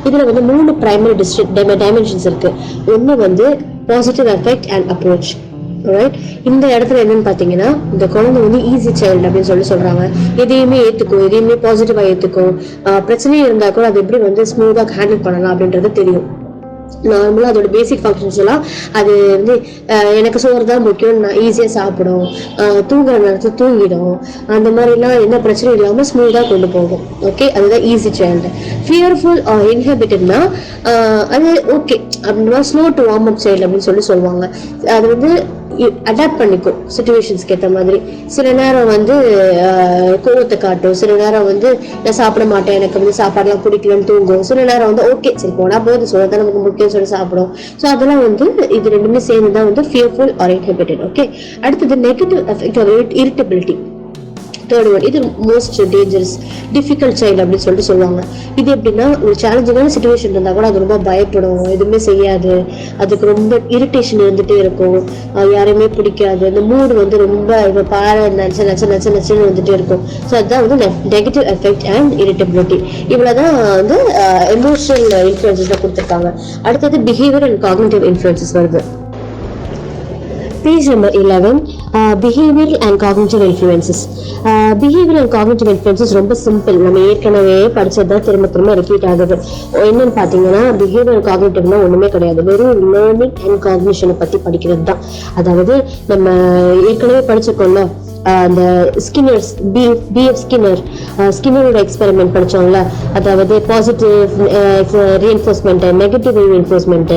இதில் வந்து 3 பிரைமரி டைமென்ஷன்ஸ் இருக்கு. ஒன்று வந்து positive effect and approach. Right. இந்த இடத்துல என்னன்னு பாத்தீங்கன்னா இந்த குழந்தை வந்து ஈஸி சைல்டு அப்படின்னு சொல்றாங்க. எதையுமே ஏத்துக்கும், எதையுமே பாசிட்டிவா ஏத்துக்கும். பிரச்சனையே இருந்தா கூட அது எப்படி வந்து ஸ்மூதா ஹேண்டில் பண்ணலாம் அப்படின்றது தெரியும். நார்மலா அதோட பேசிக் ஃபங்க்ஷன்ஸ் எல்லாம் அது வந்து எனக்கு சோறு தான் முக்கியம், நான் ஈஸியா சாப்பிடும், தூங்குற நேரத்துல தூங்கிடும், அந்த மாதிரி எல்லாம் எந்த பிரச்சனையும் இல்லாம ஸ்மூதா கொண்டு போகும். ஓகே. அதுதான் ஈஸி சைல்டு. ஃபியர்ஃபுல் இன்ஹிபிட்டட்னா அது ஓகே அப்படின்னா slow to warm up child அப்படின்னு சொல்லுவாங்க. அது வந்து அடாப்ட் பண்ணிக்கும் சிச்சுவேஷன்ஸ்க்கு ஏற்ற மாதிரி. சில நேரம் வந்து கோவத்தை காட்டும், சில நேரம் வந்து நான் சாப்பிட மாட்டேன், எனக்கு வந்து சாப்பாடுலாம் பிடிக்கலன்னு தூங்கும், சில நேரம் வந்து ஓகே சரி போனா போது சொல்லதான் நமக்கு முக்கியம் சொல்லி சாப்பிடும். ஸோ அதெல்லாம் வந்து இது ரெண்டுமே சேர்ந்து தான் வந்து ஃபியர்ஃபுல் ஆர் இன்ஹிபிட்டட். ஓகே. அடுத்தது negative effect of irritability. Third one, இது மோஸ்ட் டேஞ்சரஸ் டிஃபிகல்ட் சைல்டு அப்படின்னு சொல்லுவாங்க. இது எப்படின்னா ஒரு சேலஞ்சிங்கான சிச்சுவேஷன் இருந்தால் கூட அது ரொம்ப பயப்படும், எதுவுமே செய்யாது, அதுக்கு ரொம்ப இரிட்டேஷன் இருந்துகிட்டே இருக்கும், யாரையுமே பிடிக்காது, அந்த மூடு வந்து ரொம்ப இப்போ பாரு நச்சுன்னு வந்துட்டே இருக்கும். ஸோ அதுதான் வந்து நெகட்டிவ் எஃபெக்ட் அண்ட் இரிட்டபிலிட்டி. இவ்வளோதான் வந்து எமோஷனல் இன்ஃப்ளூயன்சஸ் கொடுத்துருக்காங்க. அடுத்தது பிஹேவியர் அண்ட் காக்னிட்டிவ் இன்ஃப்ளூயன்சஸ் வருது. Page number 11, behavioral and cognitive influences. Behavioral and cognitive influences ரொம்ப சிம்பிள். நம்ம ஏற்கனவே படிச்சதுதான் திரும்ப ரிப்பீட் ஆகுது. என்னன்னு பாத்தீங்கன்னா பிஹேவியர் காக்னிட்டிவ்னா ஒண்ணுமே கிடையாது, வெறும் லேர்னிங் அண்ட் காக்னிஷனை பத்தி படிக்கிறது தான். அதாவது நம்ம ஏற்கனவே படிச்சிருக்கோம்ல அந்த ஸ்கின்னரோட எக்ஸ்பெரிமெண்ட் படிச்சோம்ல, அதாவது positive reinforcement, negative reinforcement,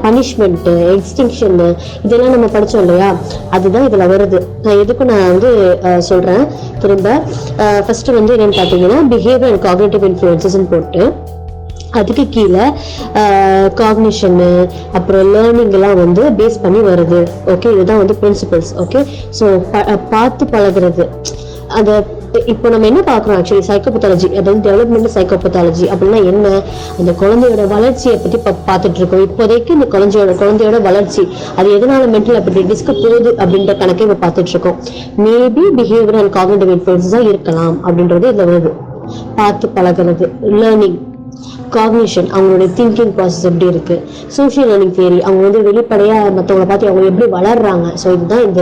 punishment, extinction, இதெல்லாம் நம்ம படிச்சோம் இல்லையா, அதுதான் இதுல வருது. நான் எதுக்கும் நான் வந்து சொல்றேன் திரும்ப. ஃபர்ஸ்ட் வந்து என்னன்னு பாத்தீங்கன்னா பிஹேவியர் அண்ட் காக்னிட்டிவ் இன்ஃப்ளூயன்சஸ் போட்டு அதுக்கு கீழே காக்னிஷனு அப்புறம் லேர்னிங் எல்லாம் வந்து பேஸ் பண்ணி வருது. ஓகே. இதுதான் வந்து பிரின்சிபல்ஸ். ஓகே. ஸோ பார்த்து பழகுறது. அதை இப்போ நம்ம என்ன பார்க்குறோம் ஆக்சுவலி சைக்கோபத்தாலஜி, அதாவது டெவலப்மெண்ட் சைக்கோபத்தாலஜி அப்படின்னா என்ன, அந்த குழந்தையோட வளர்ச்சியை பற்றி பார்த்துட்டு இருக்கோம். இப்போதைக்கு இந்த குழந்தையோட வளர்ச்சி அது எதனால மென்டல் அப்படி டிஸ்க போகுது அப்படின்ற கணக்கை இப்போ பார்த்துட்டு இருக்கோம். மேபி பிஹேவியர் அண்ட் காக்னிட்டிவ் இன்ஃப்ளூயன்ஸஸாக இருக்கலாம் அப்படின்றது இதில் வருது. பார்த்து பழகிறது, லேர்னிங். காக்னிஷன் அவங்களுடைய திங்கிங் ப்ராசஸ் எப்படி இருக்கு, சோஷியல் லேர்னிங் தியரி அவங்க வந்து வெளிப்படையா மற்றவங்களை பார்த்து அவங்க எப்படி வளர்றாங்க. ஸோ இதுதான் இந்த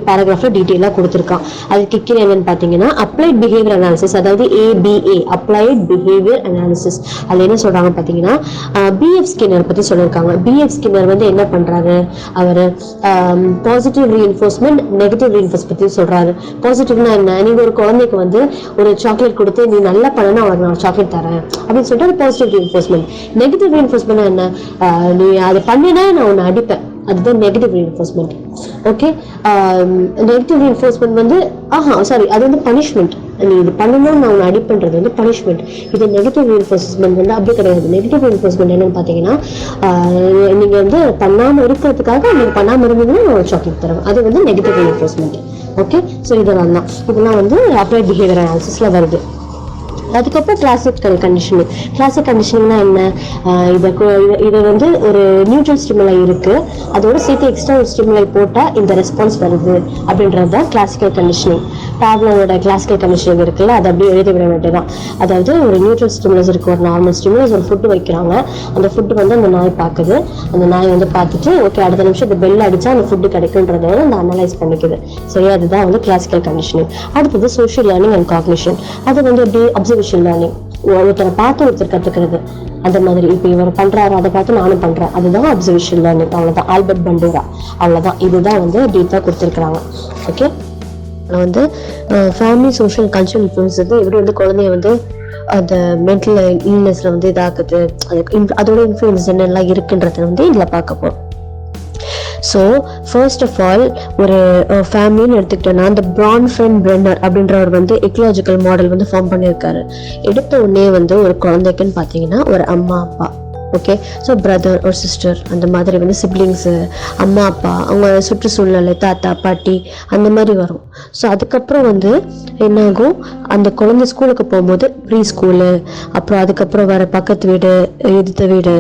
பேராகிராஃப்ல டீட்டெயிலாக கொடுத்துருக்கான். அதுக்கு கீழே என்னன்னு பார்த்தீங்கன்னா அப்ளைட் பிஹேவியர் அனாலிசிஸ், அதாவது ABA அப்ளைட் பிஹேவியர் அனாலிசிஸ். அதில் என்ன சொல்றாங்க பார்த்தீங்கன்னா BF ஸ்கின்னர் பத்தி சொல்லியிருக்காங்க. BF ஸ்கின்னர் வந்து என்ன பண்றாரு, அவர் பாசிட்டிவ் ரீஎன்ஃபோர்ஸ்மெண்ட் நெகட்டிவ் ரீஎன்ஃபோர்ஸ் பத்தி சொல்றாரு. பாசிட்டிவ்னா என்ன, நீங்க ஒரு குழந்தைக்கு வந்து ஒரு சாக்லேட் கொடுத்து நீ நல்லா பண்ணனா அவனுக்கு நான் சாக்லேட் தரேன் அப்படின்னு சொல்லிட்டு அது பாசிட்டிவ் ரீஎன்ஃபோர்ஸ்மெண்ட். நெகட்டிவ் ரீஎன்ஃபோர்ஸ்மெண்ட் என்ன, நீ அதை பண்ணினா நான் உன்னை அடிப்பேன், அதுதான் negative reinforcement. Okay, negative reinforcement வந்து சாரி அது வந்து பனிஷ்மெண்ட். நீ இது பண்ணணும் நான் உன்னை அடிப்பண்றது வந்து பனிஷ்மெண்ட். இது நெகட்டிவ் ரீஎன்ஃபோர்ஸ்மெண்ட் வந்து அப்படி கிடையாது. நெகட்டிவ் ரீஎன்ஃபோர்ஸ்மெண்ட் என்னன்னு பார்த்தீங்கன்னா நீங்க வந்து பண்ணாம இருக்கிறதுக்காக நீங்க பண்ணாம இருந்தீங்கன்னா நான் சாக்லேட் தருவேன், அது வந்து நெகட்டிவ் ரீஎன்ஃபோர்ஸ்மெண்ட். ஓகே, ஸோ இதெல்லாம் வந்து அப்ளைட் பிஹேவியர் அனாலிசிஸ்ல வருது. அதுக்கப்புறம் கிளாசிக்கல் கண்டிஷனிங். கிளாசிக் கண்டிஷனிங்னா என்ன, இதை வந்து ஒரு நியூட்ரல் ஸ்டிமுலை இருக்கு, அதோட சேர்த்து எக்ஸ்டர்னல் ஸ்டிமுலை போட்டா இந்த ரெஸ்பான்ஸ் வருது அப்படின்றது தான் கிளாசிக்கல் கண்டிஷனிங். டாப்லரோட கிளாசிக்கல் கண்டிஷனிங் இருக்குல்ல, அதை அப்படியே எழுதி விட வேண்டியதான். அதாவது ஒரு நியூட்ரல் ஸ்டிமுலஸ் இருக்கு, ஒரு நார்மல் ஸ்டிமுலஸ், ஒரு ஃபுட்டு வைக்கிறாங்க, அந்த ஃபுட்டு வந்து அந்த நாய் பார்க்குது, அந்த நாய் வந்து பார்த்துட்டு ஓகே அடுத்த நிமிஷம் இந்த பெல் அடிச்சா அந்த ஃபுட்டு கிடைக்குன்றத வந்து அந்த அனலைஸ் பண்ணிக்குது. சரியா, அதுதான் வந்து கிளாசிக்கல் கண்டிஷனிங். அடுத்தது சோஷியல் லேர்னிங் அண்ட் காக்னிஷன். அது வந்து எப்படி அப்சர்வேஷன் லேர்னிங், ஒருத்தரை பார்த்து ஒருத்தர் கத்துக்கிறது. அந்த மாதிரி இப்போ இவர் பண்றாரு அதை பார்த்து நானும் பண்றேன், அதுதான் அப்சர்வேஷன் லேர்னிங். அவ்வளவுதான், ஆல்பர்ட் பண்டூரா, அவ்வளவுதான். இதுதான் வந்து டீப்பா கொடுத்துருக்காங்க. ஓகே, வந்து ஃபேமிலி சோஷியல் கல்ச்சரல் இன்ஃப்ளூயன்ஸ் வந்து எப்படி வந்து குழந்தைய வந்து அந்த மென்டல் இல்னஸ்ல வந்து இதாக்குது, அதோட இன்ஃப்ளூயன்ஸ் என்னெல்லாம் இருக்குன்றத வந்து இதுல பார்க்க போறோம். ஸோ ஃபர்ஸ்ட் ஆஃப் ஆல் ஒரு ஃபேமிலின்னு எடுத்துக்கிட்டோன்னா அந்த பிரான்ஃபென் பிரென்னர் அப்படின்றவர் வந்து எக்கலாஜிக்கல் மாடல் வந்து ஃபார்ம் பண்ணியிருக்காரு. எடுத்த உடனே வந்து ஒரு குழந்தைக்குன்னு பார்த்தீங்கன்னா ஒரு அம்மா அப்பா, ஓகே, ஸோ பிரதர் ஒரு சிஸ்டர், அந்த மாதிரி வந்து சிப்ளிங்ஸு, அம்மா அப்பா, அவங்க சுற்றுச்சூழல், தாத்தா பாட்டி, அந்த மாதிரி வரும். ஸோ அதுக்கப்புறம் வந்து என்னாகும், அந்த குழந்தை ஸ்கூலுக்கு போகும்போது ப்ரீ ஸ்கூலு, அப்புறம் அதுக்கப்புறம் வேற பக்கத்து வீடு, எதிர்த்த வீடு,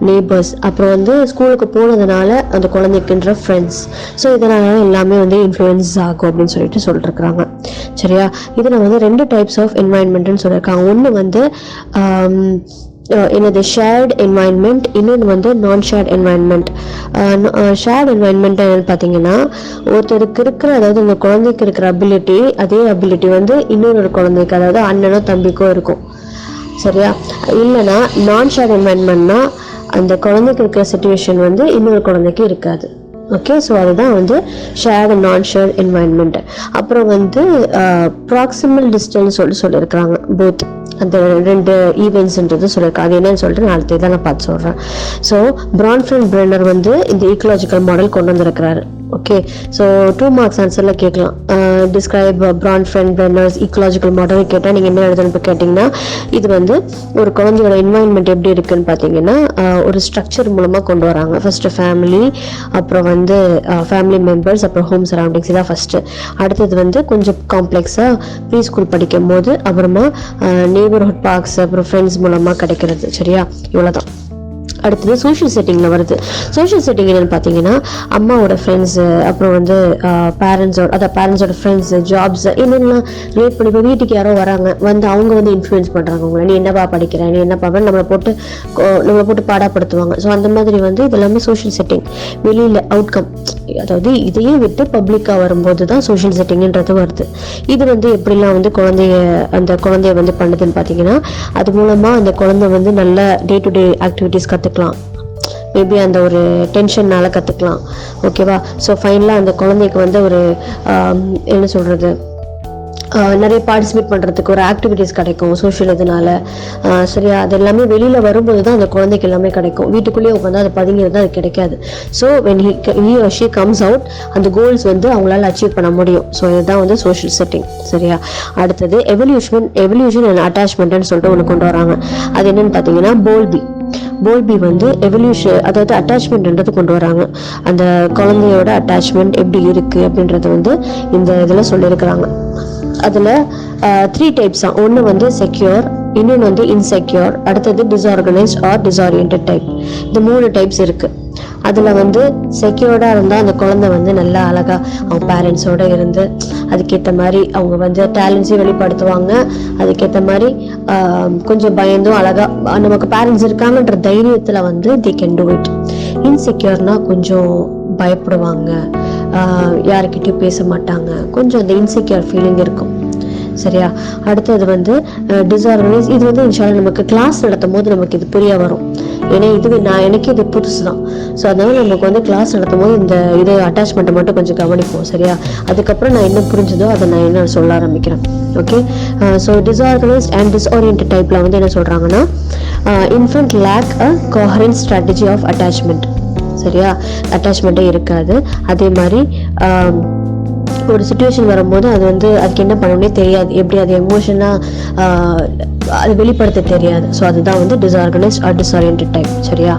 நெய்பர்ஸ், அப்புறம் வந்து ஸ்கூலுக்கு போனதுனால அந்த குழந்தைக்குன்ற ஃப்ரெண்ட்ஸ். ஸோ இதனால எல்லாமே வந்து இன்ஃப்ளூயன்ஸ் ஆகும் அப்படின்னு சொல்லியிருக்கிறாங்க. சரியா, இதில் வந்து 2 டைப்ஸ் ஆஃப் என்வாயன்மெண்ட்னு சொல்லியிருக்காங்க. ஒன்று வந்து என்னது ஷேர்ட் என்வாயன்மெண்ட், இன்னொன்று வந்து நான் ஷேர்ட் என்வாயன்மெண்ட். ஷேர்ட் என்வாயன்மெண்ட் என்னன்னு பார்த்தீங்கன்னா ஒருத்தருக்கு இருக்கிற, அதாவது உங்கள் குழந்தைக்கு இருக்கிற அபிலிட்டி, அதே அபிலிட்டி வந்து இன்னொரு குழந்தைக்கு, அதாவது அண்ணனோ தம்பிக்கோ இருக்கும். சரியா, இல்லைன்னா நான் ஷேர்ட் என்வாயன்மெண்ட்னா அந்த குழந்தைக்கு இருக்கிற சிச்சுவேஷன் வந்து இன்னொரு குழந்தைக்கு இருக்காது. ஓகே, ஸோ அதுதான் வந்து ஷேர்ட் அண்ட் நான் ஷேர்ட் என்வாயன்மெண்ட். அப்புறம் வந்து ப்ராக்சிமல் டிஸ்டன்ஸ் சொல்லியிருக்கிறாங்க. போத் அந்த 2 ஈவெண்ட்ஸ்ன்றது சொல்லியிருக்காங்க. அது என்னன்னு சொல்லிட்டு நான் அடுத்ததான் நான் பார்த்து சொல்கிறேன். ஸோ பிரான்ஃபென் பிரென்னர் வந்து இந்த ஈக்கலாஜிக்கல் மாடல் கொண்டு வந்திருக்கிறாரு. ஓகே, ஸோ 2 மார்க்ஸ் ஆன்சரில் கேட்கலாம். டிஸ்கிரைப் பிரான்ஃபென் பிரென்னர்ஸ் ஈக்கலாஜிக்கல் மாடல் கேட்டால் நீங்கள் என்ன எழுதணும்னு கேட்டிங்கன்னா, இது வந்து ஒரு குழந்தையோட என்வாயன்மெண்ட் எப்படி இருக்குன்னு பார்த்தீங்கன்னா ஒரு ஸ்ட்ரக்சர் மூலமாக கொண்டு வராங்க. ஃபர்ஸ்ட் ஃபேமிலி, அப்புறம் வந்து ஃபேமிலி மெம்பர்ஸ், அப்புறம் ஹோம் சரௌண்டிங்ஸ், இதான் ஃபர்ஸ்ட். அடுத்தது வந்து கொஞ்சம் காம்ப்ளெக்ஸாக ப்ரீ ஸ்கூல் படிக்கும் போது, அப்புறமா நெய்பர்ஹுட் பார்க்ஸ், அப்புறம் ஃப்ரெண்ட்ஸ் மூலமாக கிடைக்கிறது. சரியா, இவ்வளோதான். அடுத்தது சோஷியல் செட்டிங்கில் வருது. சோஷியல் செட்டிங் என்னன்னு பார்த்தீங்கன்னா அம்மாவோட ஃப்ரெண்ட்ஸு, அப்புறம் வந்து பேரண்ட்ஸோட ஃப்ரெண்ட்ஸு, ஜாப்ஸ், என்னென்னலாம் ரிலேட் பண்ணி இப்போ வீட்டுக்கு யாரோ வராங்க, வந்து அவங்க வந்து இன்ஃப்ளூயன்ஸ் பண்ணுறாங்க உங்களை, நீ என்னப்பா படிக்கிற, நீ என்னப்பா நம்மளை போட்டு பாடப்படுத்துவாங்க. ஸோ அந்த மாதிரி வந்து இது எல்லாமே சோஷியல் செட்டிங். வெளியில் அவுட்கம், அதாவது இதையும் விட்டு பப்ளிக்காக வரும்போது தான் சோஷியல் செட்டிங்ன்றது வருது. இது வந்து எப்படிலாம் வந்து குழந்தைய வந்து பண்ணுதுன்னு பார்த்தீங்கன்னா, அது மூலமாக அந்த குழந்தை வந்து நல்ல டே டு டே ஆக்டிவிட்டிஸ் கற்றுக்கலாம். மேபி அந்த ஒரு டென்ஷன்னால கற்றுக்கலாம். ஓகேவா, ஸோ ஃபைனலாக அந்த குழந்தைக்கு வந்து ஒரு என்ன சொல்கிறது, நிறைய பார்ட்டிசிபேட் பண்ணுறதுக்கு ஒரு ஆக்டிவிட்டிஸ் கிடைக்கும் சோஷியல் இதனால. சரியா, அது எல்லாமே வெளியில் வரும்போது தான் அந்த குழந்தைக்கு எல்லாமே கிடைக்கும். வீட்டுக்குள்ளேயே உட்காந்து அதை பதுங்கிறது அது கிடைக்காது. So when he or she comes out, அந்த கோல்ஸ் வந்து அவங்களால அச்சீவ் பண்ண முடியும். ஸோ இதுதான் வந்து சோஷியல் செட்டிங். சரியா, அடுத்தது எவல்யூஷன் அண்ட் அட்டாச்மெண்ட்னு சொல்லிட்டு ஒன்று கொண்டு வராங்க. அது என்னன்னு பார்த்தீங்கன்னா போல்பி வந்து எவல்யூஷன், அதாவது அட்டாச்மெண்ட்ன்றது கொண்டு வராங்க. அந்த குழந்தையோட அட்டாச்மெண்ட் எப்படி இருக்கு அப்படின்றது வந்து இந்த இதில் சொல்லியிருக்கிறாங்க. அதில் 3 டைப்ஸா. ஒன்று வந்து செக்யூர், இன்னொன்று வந்து இன்செக்யூர், அடுத்தது டிஸ்ஆர்கனைஸ்ட் ஆர் டிஸ்ஆரியன்டட் டைப். இந்த 3 டைப்ஸ் இருக்கு. அதில் வந்து செக்யூர்டாக இருந்தால் அந்த குழந்தை வந்து நல்லா அழகாக அவங்க பேரண்ட்ஸோடு இருந்து அதுக்கேற்ற மாதிரி அவங்க வந்து டேலண்ட்ஸையும் வெளிப்படுத்துவாங்க, அதுக்கேற்ற மாதிரி கொஞ்சம் பயந்தும் அழகாக நமக்கு பேரண்ட்ஸ் இருக்காங்கன்ற தைரியத்தில் வந்து தே கேன் டூ இட். இன்செக்யூர்னா கொஞ்சம் பயப்படுவாங்க, யாருக்கிட்டையும் பேச மாட்டாங்க, கொஞ்சம் அந்த இன்செக்யூர் ஃபீலிங் இருக்கும். சரியா? அடுத்தது வந்து டிஸ்ஆர்கனைஸ். இது வந்து இன்ஷால்லா நமக்கு கிளாஸ் நடத்தும் போது நமக்கு இது புரிய வரும். ஏன்னா எனக்கு இது புதுசு தான். ஸோ அதனால நமக்கு வந்து கிளாஸ் நடத்தும் போது இந்த இது அட்டாச்மெண்ட்டை மட்டும் கொஞ்சம் கவனிப்போம். சரியா? அதுக்கப்புறம் நான் என்ன புரிஞ்சதோ அதை நான் என்ன சொல்ல ஆரம்பிக்கிறேன். Okay. So disorganised and disorient டைப்ல வந்து என்ன சொல்றாங்கன்னா, infant lack a coherent strategy of attachment. சரியா? அட்டாச்மெண்ட்டே இருக்காது. அதே மாதிரி ஒரு சுச்சுவேஷன் வரும்போது அது வந்து அதுக்கு என்ன பண்ணணும்னே தெரியாது, எப்படி அது எமோஷனாக அது வெளிப்படுத்த தெரியாது. ஸோ அதுதான் வந்து டிஸ்ஆர்கனைஸ்ட் ஆர் டிஸ்ஆரியன்ட் டைப். சரியா?